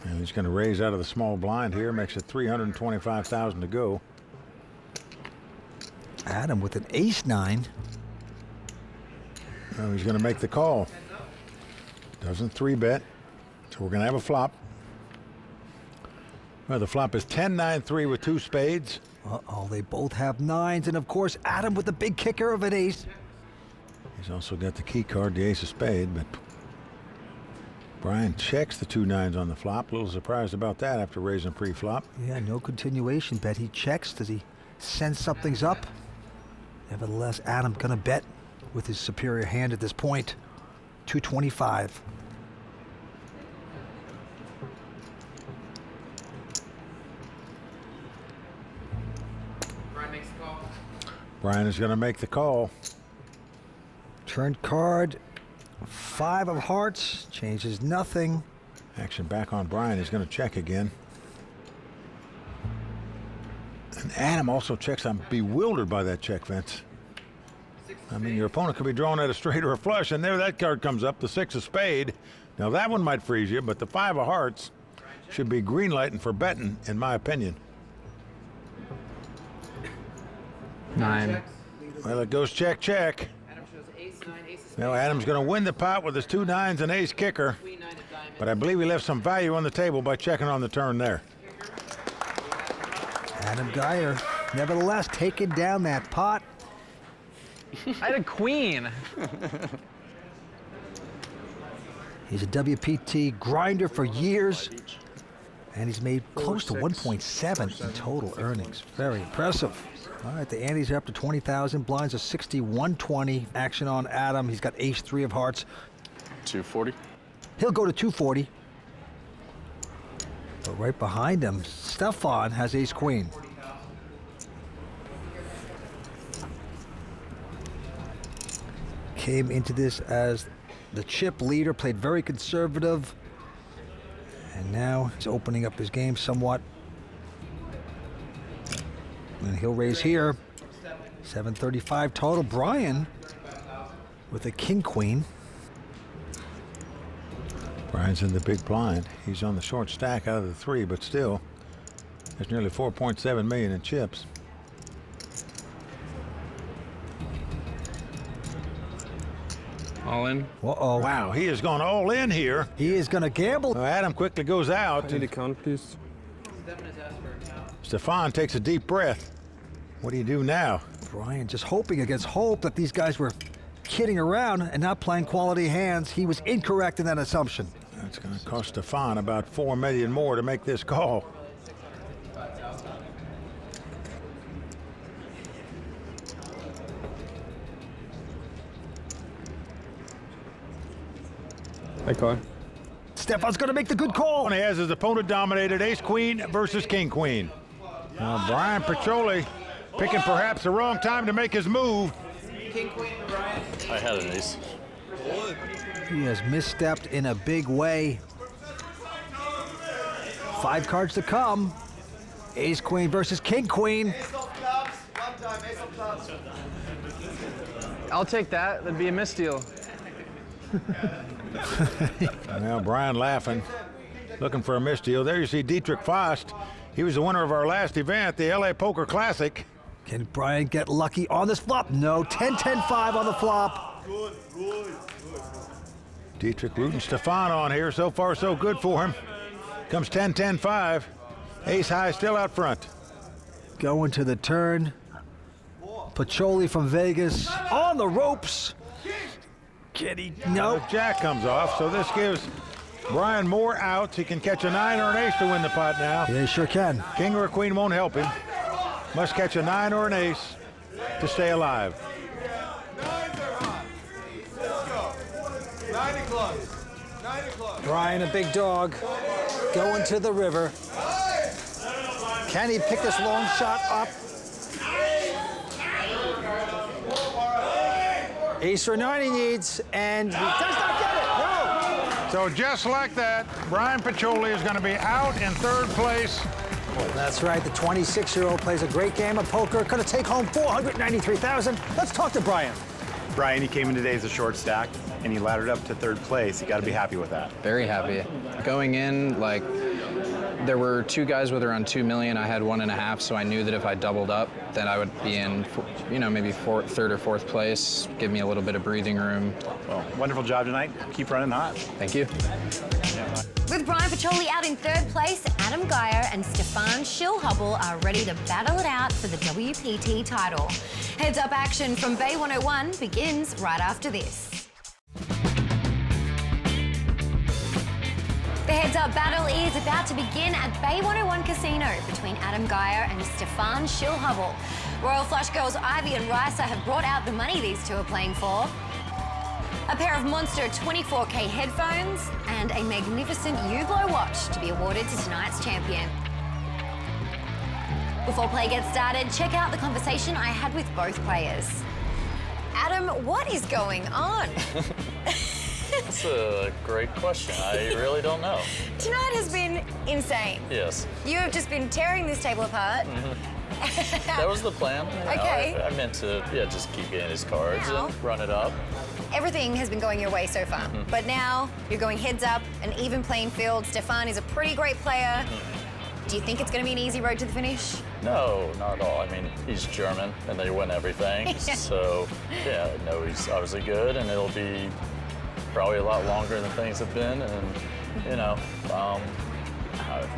And he's going to raise out of the small blind here. Makes it $325,000 to go. Adam with an ace-9. Well, he's going to make the call. Doesn't 3-bet, so we're going to have a flop. Well, the flop is 10-9-3 with 2 spades. Uh-oh, they both have 9s, and of course, Adam with the big kicker of an ace. He's also got the key card, the ace of spade, but Brian checks the 2 9s on the flop. A little surprised about that after raising pre-flop. Yeah, no continuation bet. He checks. Does he sense something's up? Nevertheless, Adam gonna bet with his superior hand at this point. 225. Brian makes the call. Brian is gonna make the call. Turn card. 5 of hearts, changes nothing. Action back on Brian. He's going to check again. And Adam also checks. I'm bewildered by that check, Vince. I mean, your opponent could be drawing at a straight or a flush, and there that card comes up, the 6 of spade. Now that one might freeze you, but the 5 of hearts should be green lighting for betting, in my opinion. 9. Well, it goes check, check. Now Adam's going to win the pot with his 2 9s and ace kicker, but I believe he left some value on the table by checking on the turn there. Adam Geyer, nevertheless, taking down that pot. I had a queen. He's a WPT grinder for years, and he's made close to 1.7 in total earnings. Very impressive. All right, the antes are up to 20,000. Blinds are 60-120. Action on Adam. He's got ace-3 of hearts. 240. He'll go to 240. But right behind him, Stefan has ace-queen. Came into this as the chip leader, played very conservative, and now he's opening up his game somewhat. And he'll raise here. 735 total. Brian with a king-queen. Brian's in the big blind. He's on the short stack out of the 3, but still, there's nearly 4.7 million in chips. All in. Uh-oh. Wow, he has gone all in here. He is going to gamble. Adam quickly goes out. I need a count, please. Stefan takes a deep breath. What do you do now? Brian just hoping against hope that these guys were kidding around and not playing quality hands. He was incorrect in that assumption. That's going to cost Stefan about $4 million more to make this call. I call. Stefan's going to make the good call. He has his opponent dominated ace-queen versus king-queen. Now Brian Petrowiak picking perhaps the wrong time to make his move. King, queen, Brian. I had an ace. He has misstepped in a big way. 5 cards to come. Ace Queen versus King Queen. I'll take that. That'd be a misdeal. Well, Brian laughing, looking for a misdeal. There you see Dietrich Faust. He was the winner of our last event, the LA Poker Classic. Can Brian get lucky on this flop? No, 10-10-5 on the flop. Dietrich rooting Stefan on here. So far, so good for him. Comes 10-10-5. Ace high still out front. Going to the turn. Petrowiak from Vegas on the ropes. Can he? No. The jack comes off, so this gives Brian more outs. He can catch a 9 or an ace to win the pot now. Yeah, he sure can. King or a queen won't help him. Must catch a 9 or an ace to stay alive. 9 o'clock. 9 o'clock. Brian, a big dog, going to the river. Can he pick this long shot up? Ace or 9 he needs, and he does not get it. No. So just like that, Brian Petrowiak is going to be out in 3rd place. That's right. The 26-year-old plays a great game of poker. Going to take home $493,000. Let's talk to Brian. Brian, he came in today as a short stack, and he laddered up to 3rd place. You got to be happy with that. Very happy. Going in, like, there were 2 guys with around 2 million. I had 1.5, so I knew that if I doubled up, then I would be in, you know, maybe 3rd or 4th place. Give me a little bit of breathing room. Well, wonderful job tonight. Keep running hot. Thank you. With Brian Petrowiak out in 3rd place, Adam Geyer and Stefan Schillhubble are ready to battle it out for the WPT title. Heads Up action from Bay 101 begins right after this. The Heads Up battle is about to begin at Bay 101 Casino between Adam Geyer and Stefan Schillhubble. Royal Flush girls Ivy and Ricer have brought out the money these two are playing for. A pair of monster 24K headphones and a magnificent Hublot watch to be awarded to tonight's champion. Before play gets started, check out the conversation I had with both players. Adam, what is going on? That's a great question. I really don't know. Tonight has been insane. Yes. You have just been tearing this table apart. That was the plan. Okay. I meant to, just keep getting his cards Now, and run it up. Everything has been going your way so far, but now you're going heads up, an even playing field. Stefan is a pretty great player. Do you think it's going to be an easy road to the finish? No, not at all. I mean, he's German and they win everything. So, I know he's obviously good and it'll be probably a lot longer than things have been. And,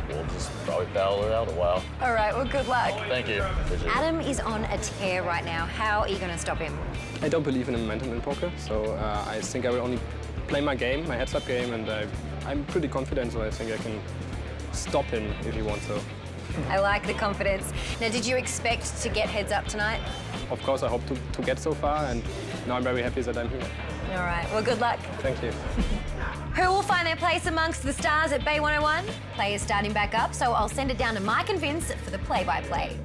we'll just probably battle it out a while. All right, well, good luck. Thank you. Adam is on a tear right now. How are you going to stop him? I don't believe in momentum in poker, so I think I will only play my game, my heads-up game, and I'm pretty confident, so I think I can stop him if he wants to. I like the confidence. Now, did you expect to get heads up tonight? Of course, I hope to get so far, and now I'm very happy that I'm here. All right, well, good luck. Thank you. Who will find their place amongst the stars at Bay 101? Players starting back up, so I'll send it down to Mike and Vince for the play-by-play.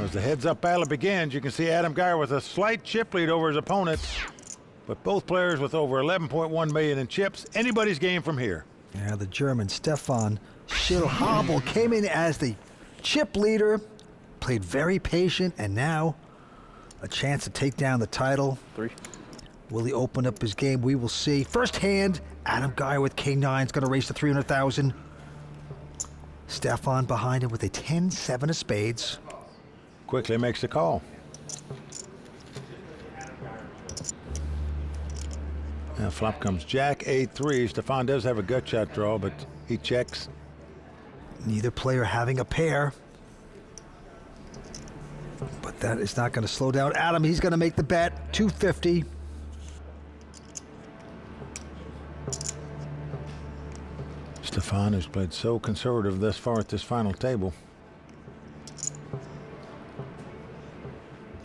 As the heads-up battle begins, you can see Adam Geyer with a slight chip lead over his opponent, but both players with over 11.1 million in chips. Anybody's game from here. Yeah, the German Stefan Schillhubble came in as the chip leader, played very patient, and now a chance to take down the title. 3. Will he open up his game? We will see. First hand, Adam Geyer with King-9 is going to race to 300,000. Stefan behind him with a 10-7 of spades. Quickly makes the call. Now flop comes Jack 8-3. Stefan does have a gut shot draw, but he checks. Neither player having a pair. But that is not going to slow down Adam. He's going to make the bet, 250. Stefan has played so conservative thus far at this final table.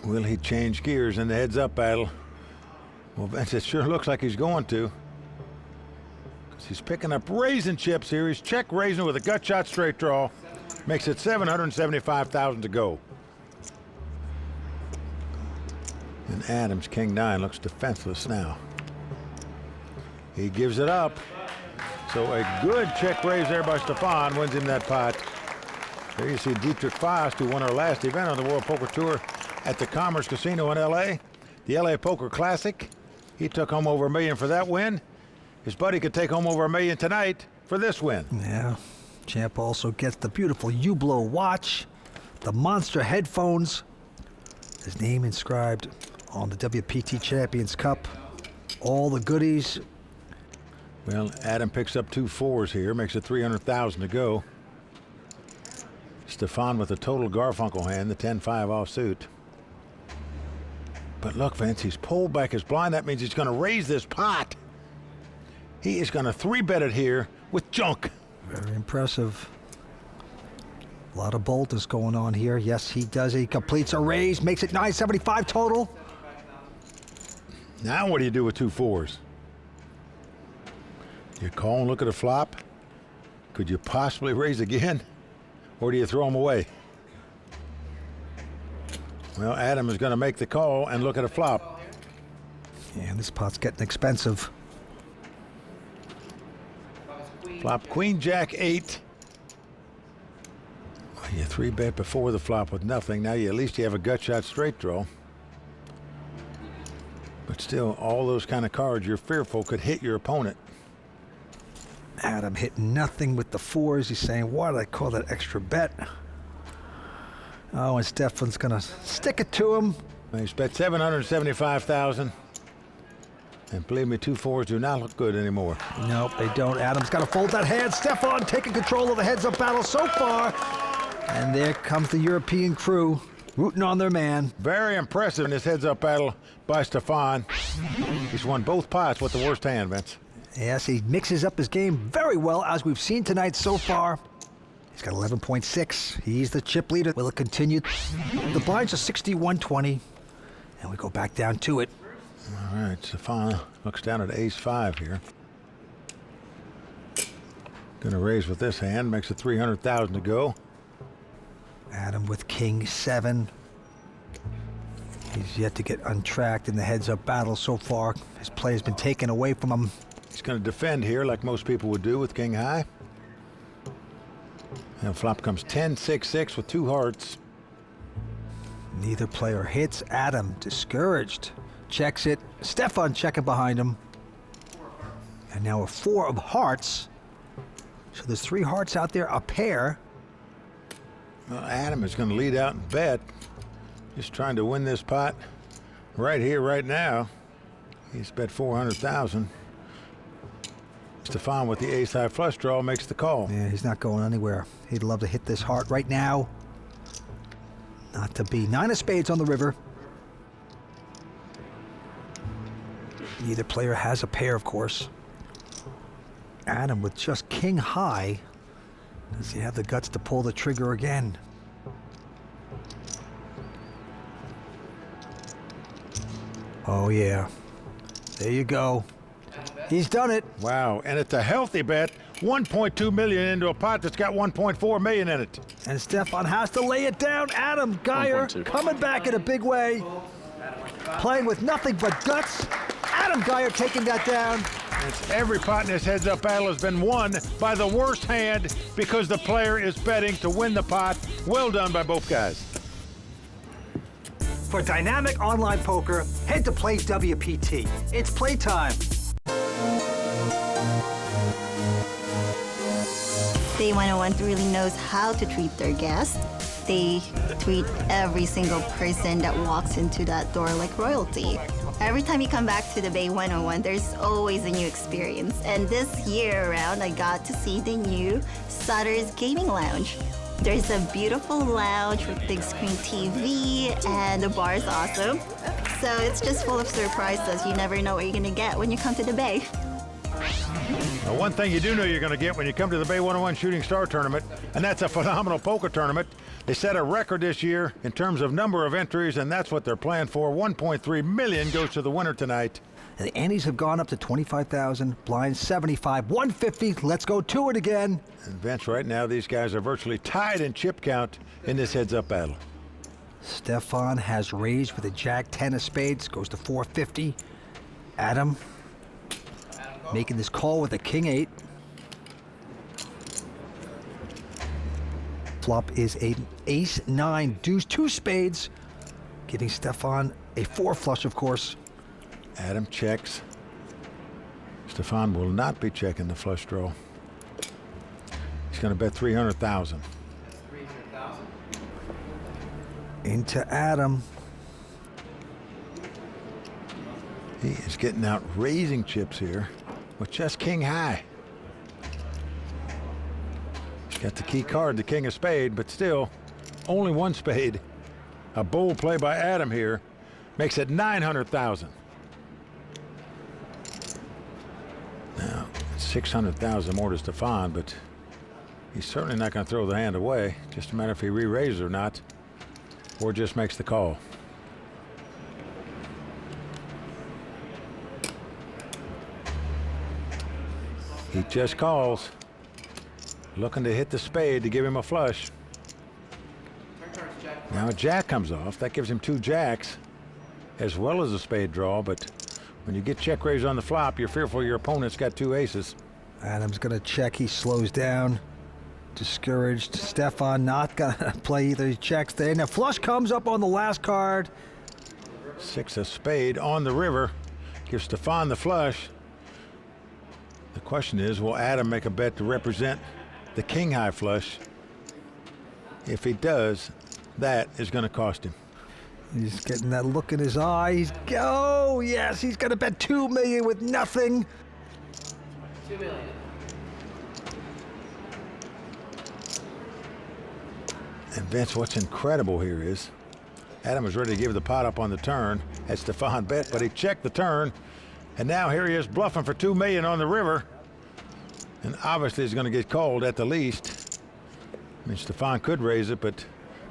Will he change gears in the heads-up battle? Well, Vince, it sure looks like he's going to. Because he's picking up raising chips here. He's check raising with a gut shot straight draw. Makes it 775,000 to go. And Adams, King-9, looks defenseless now. He gives it up. So a good check raise there by Stefan wins him that pot. There you see Dietrich Faust, who won our last event on the World Poker Tour at the Commerce Casino in LA, the LA Poker Classic. He took home over $1 million for that win. His buddy could take home over $1 million tonight for this win. Yeah, champ also gets the beautiful Hublot watch, the monster headphones, his name inscribed on the WPT Champions Cup, all the goodies. Well, Adam picks up 2 4s here, makes it $300,000 to go. Stefan with a total Garfunkel hand, the 10-5 offsuit. But look, Vince, he's pulled back his blind. That means he's going to raise this pot. He is going to 3-bet it here with junk. Very impressive. A lot of boldness going on here. Yes, he does. He completes a raise, makes it $975 total. Now what do you do with 2 4s? You call and look at a flop? Could you possibly raise again? Or do you throw them away? Well, Adam is going to make the call and look at a flop. Yeah, this pot's getting expensive. Flop Queen Jack 8. Well, you 3-bet before the flop with nothing. Now at least you have a gut shot straight draw. But still, all those kind of cards you're fearful could hit your opponent. Adam hit nothing with the 4s. He's saying, why did I call that extra bet? Oh, and Stefan's gonna stick it to him. He's bet $775,000. And believe me, 2 4s do not look good anymore. Nope, they don't. Adam's got to fold that hand. Stefan taking control of the heads-up battle so far. And there comes the European crew, rooting on their man. Very impressive in this heads-up battle by Stefan. He's won both pots with the worst hand, Vince. Yes, he mixes up his game very well, as we've seen tonight so far. He's got 11.6. He's the chip leader. Will it continue? The blinds are 61-20, and we go back down to it. All right, Stefan looks down at ace-5 here. Gonna raise with this hand, makes it $300,000 to go. Adam with king 7. He's yet to get untracked in the heads-up battle so far. His play has been taken away from him. He's going to defend here like most people would do with king high. And flop comes 10-6-6 with 2 hearts. Neither player hits. Adam discouraged. Checks it. Stefan checking behind him. And now a 4 of hearts. So there's 3 hearts out there, a pair. Well, Adam is going to lead out and bet. Just trying to win this pot right here, right now. He's bet $400,000. Stefan with the ace-high flush draw makes the call. Yeah, he's not going anywhere. He'd love to hit this heart right now. Not to be. 9 of spades on the river. Neither player has a pair, of course. Adam with just king high. Does he have the guts to pull the trigger again? Oh, yeah. There you go. He's done it. Wow, and it's a healthy bet. 1.2 million into a pot that's got 1.4 million in it. And Stefan has to lay it down. Adam Geyer coming back in a big way. Playing with nothing but guts. Adam Geyer taking that down. It's every pot in this heads-up battle has been won by the worst hand because the player is betting to win the pot. Well done by both guys. For dynamic online poker, head to Play WPT. It's playtime. Bay 101 really knows how to treat their guests. They treat every single person that walks into that door like royalty. Every time you come back to the Bay 101, there's always a new experience. And this year around, I got to see the new Sutter's Gaming Lounge. There's a beautiful lounge with big screen TV, and the bar is awesome. So it's just full of surprises. You never know what you're gonna get when you come to the Bay. Now, one thing you do know you're going to get when you come to the Bay 101 Shooting Star Tournament, and that's a phenomenal poker tournament. They set a record this year in terms of number of entries, and that's what they're playing for. 1.3 million goes to the winner tonight. And the antes have gone up to 25,000, blinds 75, 150. Let's go to it again. And Vince, right now these guys are virtually tied in chip count in this heads-up battle. Stefan has raised with a jack 10 of spades, goes to 450. Adam making this call with a king-8. Flop is a ace-9 deuce, 2 spades, giving Stefan a 4 flush, of course. Adam checks. Stefan will not be checking the flush draw. He's going to bet 300,000. 300,000. Into Adam. He is getting out raising chips here with just king high. He's got the key card, the king of spade, but still only 1 spade. A bold play by Adam here makes it 900,000. Now 600,000 more to Stefan, but he's certainly not going to throw the hand away. Just a matter if he re-raises or not, or just makes the call. He just calls, looking to hit the spade to give him a flush. Now a jack comes off. That gives him 2 jacks, as well as a spade draw, but when you get check raise on the flop, you're fearful your opponent's got 2 aces. Adam's gonna check, he slows down. Discouraged. Stefan not gonna play either, he checks there. Now flush comes up on the last card. 6 of spade on the river, gives Stefan the flush. The question is, will Adam make a bet to represent the king high flush? If he does, that is going to cost him. He's getting that look in his eyes. Oh, yes, he's going to bet $2 million with nothing. 2 million. And Vince, what's incredible here is Adam was ready to give the pot up on the turn as Stefan bet, but he checked the turn, and now here he is bluffing for $2 million on the river, and obviously he's going to get called at the least. I mean, Stefan could raise it, but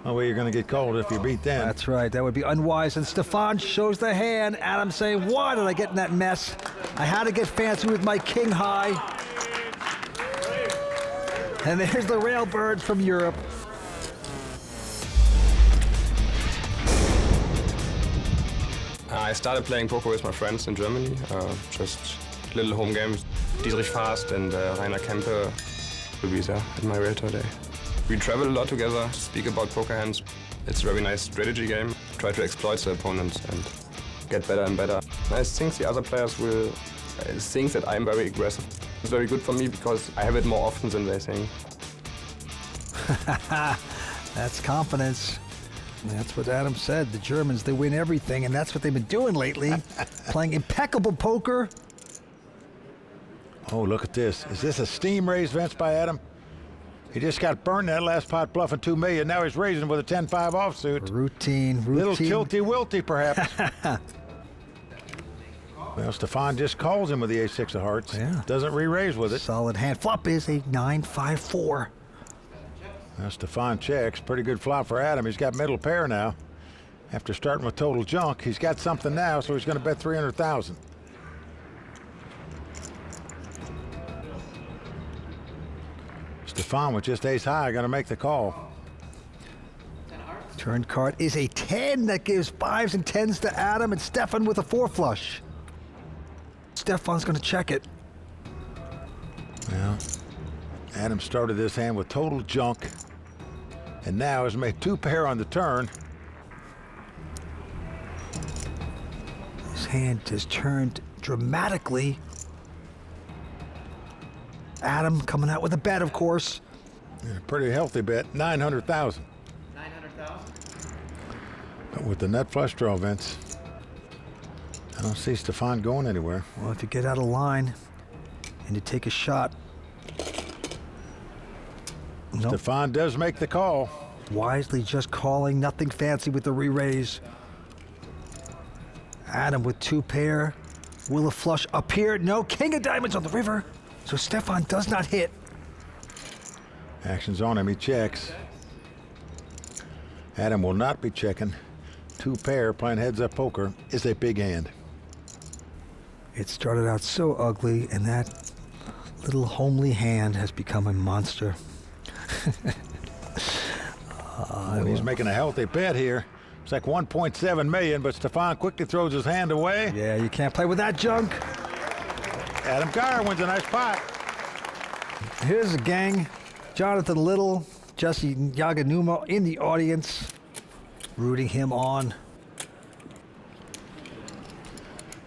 no way you're going to get called if you beat them. That's right. That would be unwise. And Stefan shows the hand. Adam saying, why did I get in that mess? I had to get fancy with my king high. And there's the railbird from Europe. I started playing poker with my friends in Germany. Just little home games. Dietrich Fast and Rainer Kempe will be there at my realtor day. We travel a lot together, speak about poker hands. It's a very nice strategy game. Try to exploit the opponents and get better and better. I think the other players will think that I'm very aggressive. It's very good for me because I have it more often than they think. That's confidence. That's what Adam said. The Germans, they win everything, and that's what they've been doing lately. Playing impeccable poker. Oh, look at this. Is this a steam raise, Vince, by Adam? He just got burned in that last pot bluffing $2 million. Now he's raising with a 10-5 offsuit. Routine. Little tilty-wilty, perhaps. Well, Stefan just calls him with the ace-6 of hearts. Yeah. Doesn't re-raise with it. Solid hand. Flop is a 9-5-4. Well, Stefan checks. Pretty good flop for Adam. He's got middle pair now. After starting with total junk, he's got something now, so he's going to bet 300,000. Stefan with just ace high, going to make the call. Turn card is a 10 that gives 5s and 10s to Adam, and Stefan with a 4 flush. Stefan's going to check it. Well, Adam started this hand with total junk, and now has made 2 pair on the turn. His hand has turned dramatically. Adam coming out with a bet, of course. Yeah, pretty healthy bet, 900,000. 900,000. But with the nut flush draw, Vince, I don't see Stefan going anywhere. Well, if you get out of line and you take a shot. Nope. Stefan does make the call. Wisely just calling, nothing fancy with the re-raise. Adam with 2 pair. Will a flush appear? No, king of diamonds on the river. So Stefan does not hit. Action's on him, he checks. Adam will not be checking. 2 pair playing heads-up poker is a big hand. It started out so ugly, and that little homely hand has become a monster. He's making a healthy bet here. It's like 1.7 million, but Stefan quickly throws his hand away. Yeah, you can't play with that junk. Adam Geyer wins a nice pot. Here's the gang. Jonathan Little, Jesse Yaganuma in the audience, rooting him on.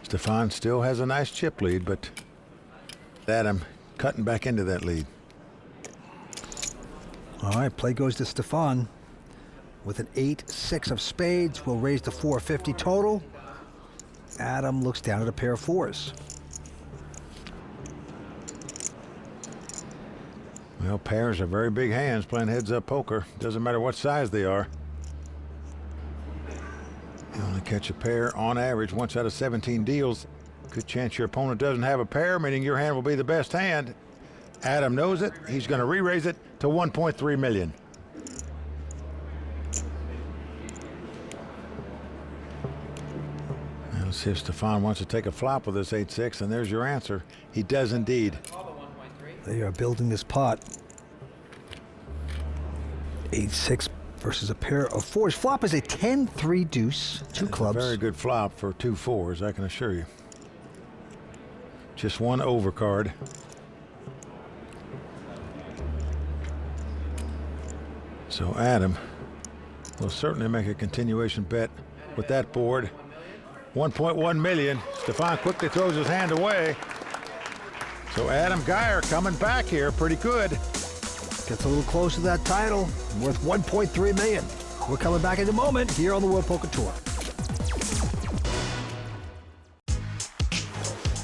Stefan still has a nice chip lead, but Adam cutting back into that lead. All right, play goes to Stefan with an 8-6 of spades. Will raise to 450 total. Adam looks down at a pair of fours. Well, pairs are very big hands playing heads-up poker. Doesn't matter what size they are. You only catch a pair on average once out of 17 deals. Good chance your opponent doesn't have a pair, meaning your hand will be the best hand. Adam knows it. He's going to re-raise it to 1.3 million. Now let's see if Stefan wants to take a flop with this 8-6, and there's your answer. He does indeed. They are building this pot. 8-6 versus a pair of fours. Flop is a 10-3 deuce, two clubs. A very good flop for 2 fours, I can assure you. Just one overcard. So Adam will certainly make a continuation bet with that board. 1.1 million. Stefan quickly throws his hand away. So Adam Geyer coming back here pretty good. Gets a little close to that title, worth 1.3 million. We're coming back in a moment here on the World Poker Tour.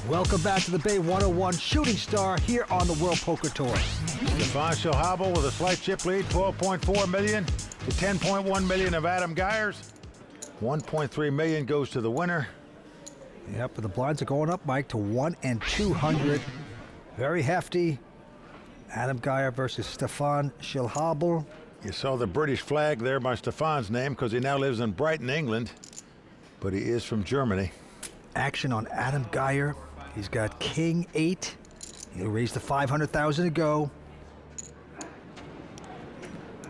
Welcome back to the Bay 101 Shooting Star here on the World Poker Tour. Stefan Schilhabel with a slight chip lead, 12.4 million to 10.1 million of Adam Geyer's. 1.3 million goes to the winner. Yep, but the blinds are going up, Mike, to 1 and 200. Very hefty. Adam Geyer versus Stefan Schilhabel. You saw the British flag there by Stefan's name because he now lives in Brighton, England, but he is from Germany. Action on Adam Geyer. He's got King 8. He'll raise to 500,000 to go.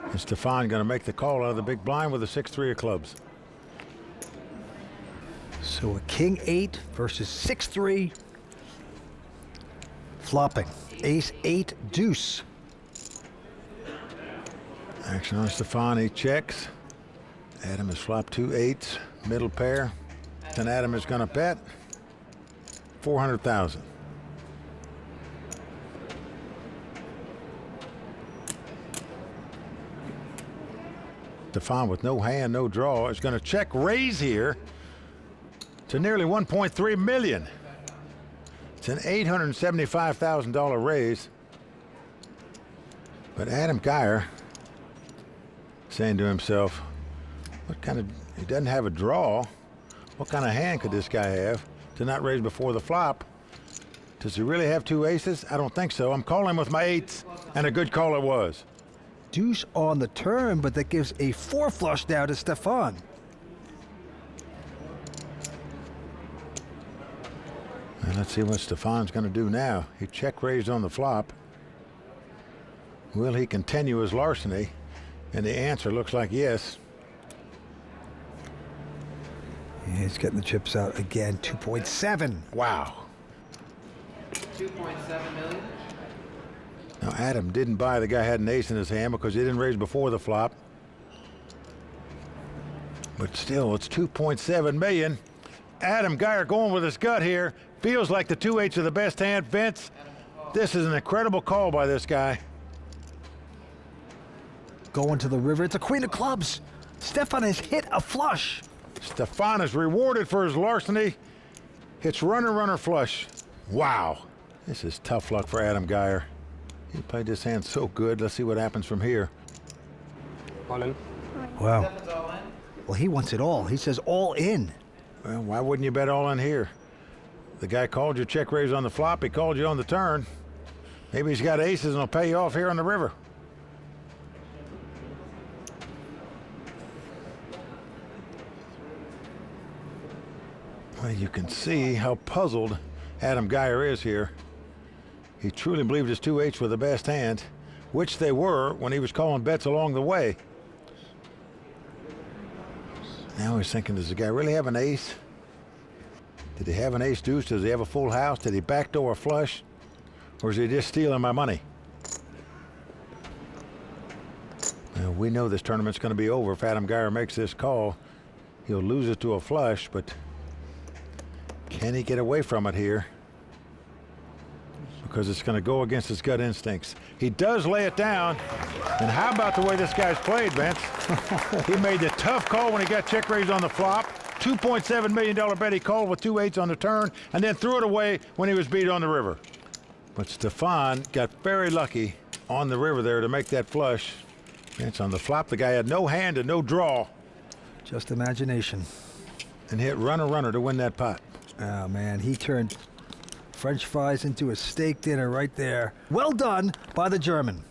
And Stefan going to make the call out of the big blind with a 6-3 of clubs. So a King 8 versus 6-3. Flopping. Ace 8 deuce. Action on Stefan, he checks. Adam has flopped 2 8s, middle pair. And Adam is going to bet 400,000. Stefan with no hand, no draw is going to check raise here to nearly 1.3 million. It's an $875,000 raise. But Adam Geyer saying to himself, what kind of, he doesn't have a draw. What kind of hand could this guy have to not raise before the flop? Does he really have 2 aces? I don't think so. I'm calling with my 8s, and a good call it was. Deuce on the turn, but that gives a 4 flush now to Stefan. And let's see what Stefan's going to do now. He check raised on the flop. Will he continue his larceny? And the answer looks like yes. Yeah, he's getting the chips out again. 2.7. Wow. 2.7 million. Now Adam didn't buy the guy had an ace in his hand because he didn't raise before the flop. But still, it's 2.7 million. Adam Geyer going with his gut here. Feels like the 2 8s are the best hand. Vince, this is an incredible call by this guy. Going to the river. It's a queen of clubs. Stefan has hit a flush. Stefan is rewarded for his larceny. Hits runner, runner flush. Wow. This is tough luck for Adam Geyer. He played this hand so good. Let's see what happens from here. All in. Wow. Well, he wants it all. He says all in. Well, why wouldn't you bet all in here? The guy called you check raise on the flop. He called you on the turn. Maybe he's got aces and he'll pay you off here on the river. Well, you can see how puzzled Adam Geyer is here. He truly believed his 2 8s were the best hand, which they were when he was calling bets along the way. Now he's thinking, does the guy really have an ace? Did he have an ace deuce? Does he have a full house? Did he backdoor a flush? Or is he just stealing my money? Now, we know this tournament's going to be over if Adam Geyer makes this call. He'll lose it to a flush, but can he get away from it here? Because it's going to go against his gut instincts. He does lay it down. And how about the way this guy's played, Vince? He made the tough call when he got check raised on the flop. $2.7 million bet he called with 2 8s on the turn, and then threw it away when he was beat on the river. But Stefan got very lucky on the river there to make that flush. Vince, on the flop, the guy had no hand and no draw. Just imagination. And hit runner to win that pot. Oh, man, he turned French fries into a steak dinner right there. Well done by the German.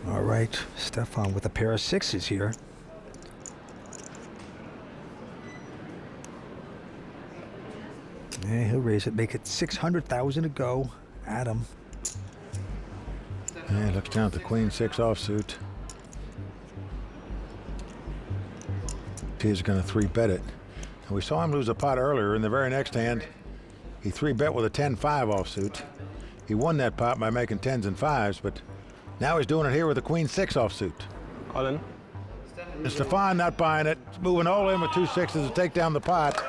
All right, Stefan with a pair of sixes here. Yeah, he'll raise it, make it 600,000 to go. Adam. Yeah, looks down at the queen six offsuit. He's going to 3-bet it. And we saw him lose a pot earlier. In the very next hand, he 3-bet with a 10-5 offsuit. He won that pot by making 10s and 5s, but now he's doing it here with a queen six offsuit. All in. And Stefan not buying it. He's moving all in with 2 6s to take down the pot.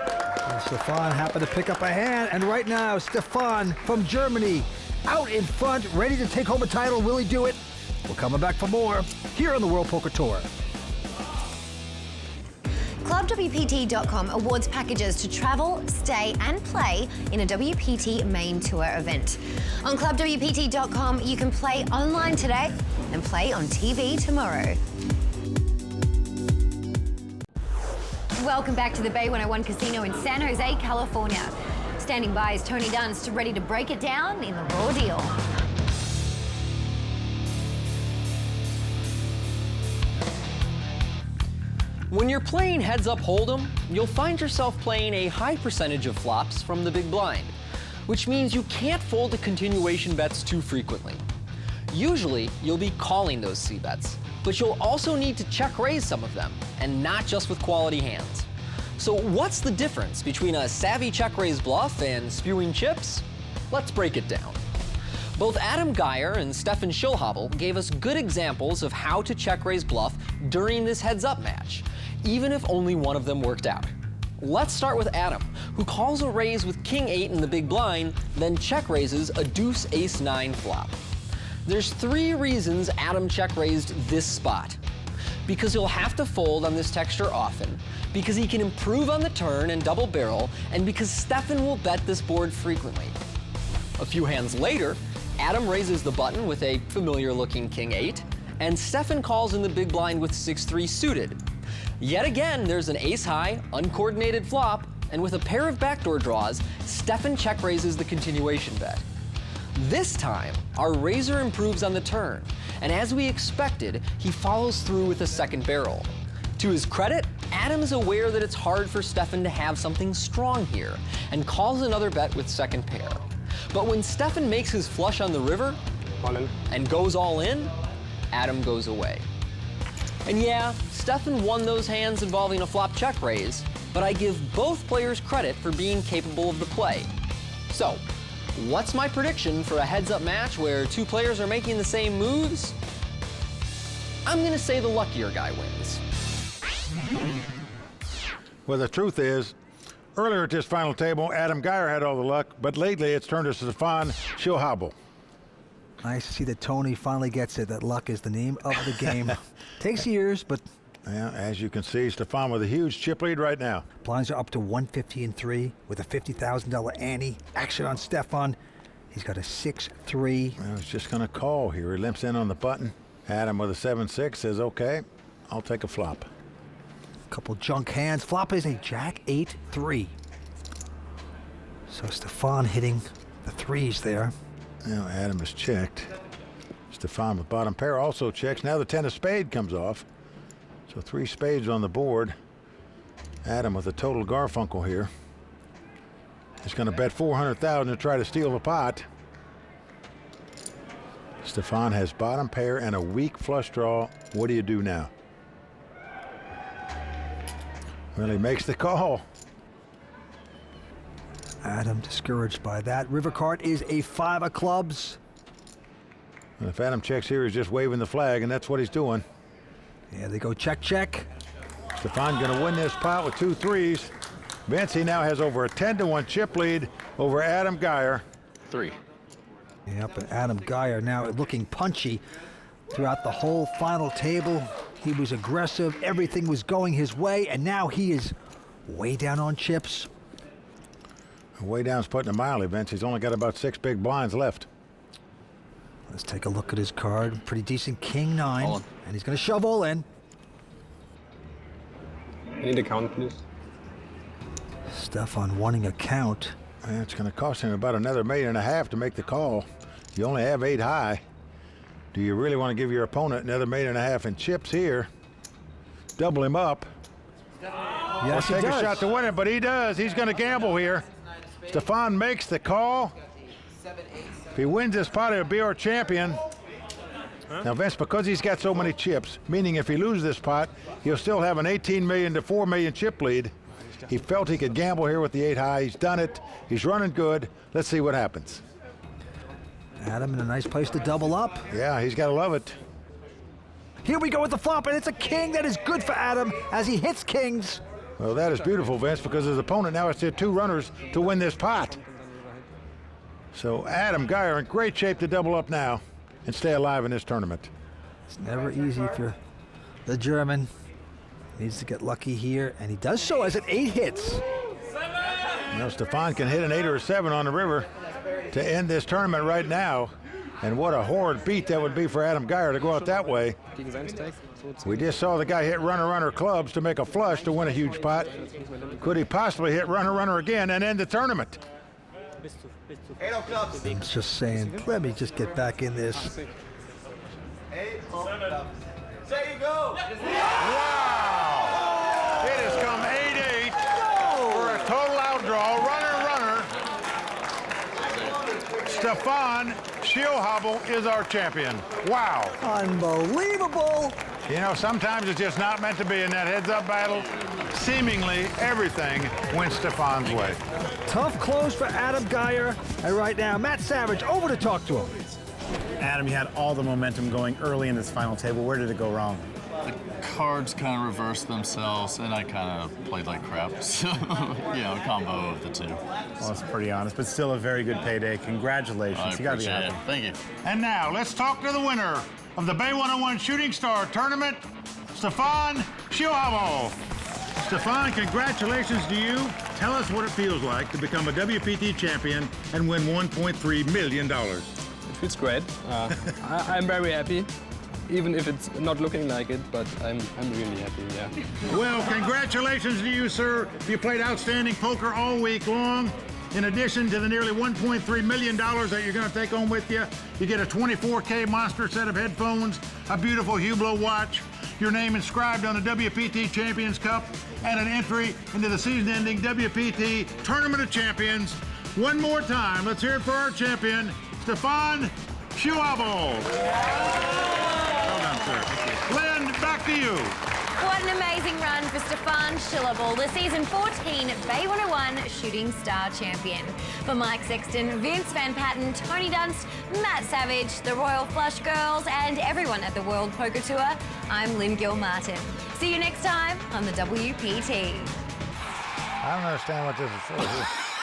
And Stefan happened to pick up a hand, and right now, Stefan from Germany out in front, ready to take home a title. Will he do it? We're coming back for more here on the World Poker Tour. ClubWPT.com awards packages to travel, stay, and play in a WPT main tour event. On ClubWPT.com, you can play online today and play on TV tomorrow. Welcome back to the Bay 101 Casino in San Jose, California. Standing by is Tony Dunst, ready to break it down in the raw deal. When you're playing heads-up hold'em, you'll find yourself playing a high percentage of flops from the big blind, which means you can't fold to continuation bets too frequently. Usually, you'll be calling those C-bets, but you'll also need to check raise some of them, and not just with quality hands. So what's the difference between a savvy check raise bluff and spewing chips? Let's break it down. Both Adam Geyer and Stefan Schillhabel gave us good examples of how to check raise bluff during this heads-up match, even if only one of them worked out. Let's start with Adam, who calls a raise with king 8 in the big blind, then check raises a deuce ace 9 flop. There's 3 reasons Adam check raised this spot. Because he'll have to fold on this texture often, because he can improve on the turn and double barrel, and because Stefan will bet this board frequently. A few hands later, Adam raises the button with a familiar-looking king 8, and Stefan calls in the big blind with 6-3 suited. Yet again, there's an ace-high, uncoordinated flop, and with a pair of backdoor draws, Stefan check raises the continuation bet. This time, our raiser improves on the turn, and as we expected, he follows through with a second barrel. To his credit, Adam is aware that it's hard for Stefan to have something strong here, and calls another bet with second pair. But when Stefan makes his flush on the river, and goes all in, Adam goes away. And yeah, Stefan won those hands involving a flop check raise, but I give both players credit for being capable of the play. So, what's my prediction for a heads-up match where 2 players are making the same moves? I'm gonna say the luckier guy wins. Well, the truth is, earlier at this final table, Adam Geyer had all the luck, but lately it's turned to Stefan Schillhabel. Nice to see that Tony finally gets it, that luck is the name of the game. Takes years, but... Yeah, as you can see, Stefan with a huge chip lead right now. Blinds are up to 150 and 3 with a $50,000 ante. Action on Stefan. He's got a 6-3. I was just going to call here. He limps in on the button. Adam with a 7-6 says, okay, I'll take a flop. Couple junk hands. Flop is a jack 8-3. So Stefan hitting the 3s there. Now Adam is checked. Stefan with bottom pair also checks. Now the 10 of spade comes off. So 3 spades on the board. Adam with a total Garfunkel here. He's going to bet $400,000 to try to steal the pot. Stefan has bottom pair and a weak flush draw. What do you do now? Well, he makes the call. Adam discouraged by that. River card is a 5 of clubs. And if Adam checks here, he's just waving the flag, and that's what he's doing. Yeah, they go check, check. Stefan going to win this pot with 2 threes. Vince, he now has over a 10-1 chip lead over Adam Geyer. 3. Yep, and Adam Geyer now looking punchy throughout the whole final table. He was aggressive, everything was going his way, and now he is way down on chips. Way down's putting it mildly, Vince. He's only got about 6 big blinds left. Let's take a look at his card. Pretty decent king 9, and he's going to shove all in. I need a count, please. Stefan wanting a count. And it's going to cost him about another $1.5 million to make the call. You only have 8 high. Do you really want to give your opponent another $1.5 million in chips here? Double him up. Yes, take a shot to win it, but he does. He's going to gamble here. Stefan makes the call. If he wins this pot, he'll be our champion. Now, Vince, because he's got so many chips, meaning if he loses this pot, he'll still have an 18 million to 4 million chip lead. He felt he could gamble here with the 8 high. He's done it. He's running good. Let's see what happens. Adam in a nice place to double up. Yeah, he's got to love it. Here we go with the flop, and it's a king. That is good for Adam as he hits kings. Well, that is beautiful, Vince, because his opponent now has 2 runners to win this pot. So Adam Geyer in great shape to double up now and stay alive in this tournament. It's never easy if you're the German. Needs to get lucky here, and he does so as it 8 hits. Now Stefan can hit an 8 or a 7 on the river to end this tournament right now. And what a horrid beat that would be for Adam Geyer to go out that way. We just saw the guy hit runner clubs to make a flush to win a huge pot. Could he possibly hit runner again and end the tournament? I'm just saying, let me just get back in this. There you go. Wow! It has come 8-8 for a total outdraw. Runner. Stefan Schielhabel is our champion. Wow. Unbelievable. You know, sometimes it's just not meant to be in that heads-up battle. Seemingly everything went Stefan's way. Tough close for Adam Geyer. And right now, Matt Savage over to talk to him. Adam, you had all the momentum going early in this final table. Where did it go wrong? The cards kind of reversed themselves, and I kind of played like crap. So, you know, combo of the 2. Well, that's pretty honest, but still a very good payday. Congratulations. I You got to be appreciate happy. it. Thank you. And now, let's talk to the winner of the Bay 101 Shooting Star Tournament, Stefan Schielhabel. Stefan, congratulations to you. Tell us what it feels like to become a WPT champion and win $1.3 million. It feels great. I'm very happy, even if it's not looking like it, but I'm really happy, yeah. Well, congratulations to you, sir. You played outstanding poker all week long. In addition to the nearly $1.3 million that you're going to take home with you, you get a 24K monster set of headphones, a beautiful Hublot watch, your name inscribed on the WPT Champions Cup, and an entry into the season-ending WPT Tournament of Champions. One more time, let's hear it for our champion, Stefan Schielhabel. Well done, sir. Lynn, back to you. What an amazing run for Stefan Schielhabel, the season 14 Bay 101 Shooting Star Champion. For Mike Sexton, Vince Van Patten, Tony Dunst, Matt Savage, the Royal Flush Girls, and everyone at the World Poker Tour, I'm Lynn Gilmartin. See you next time on the WPT. I don't understand what this is for.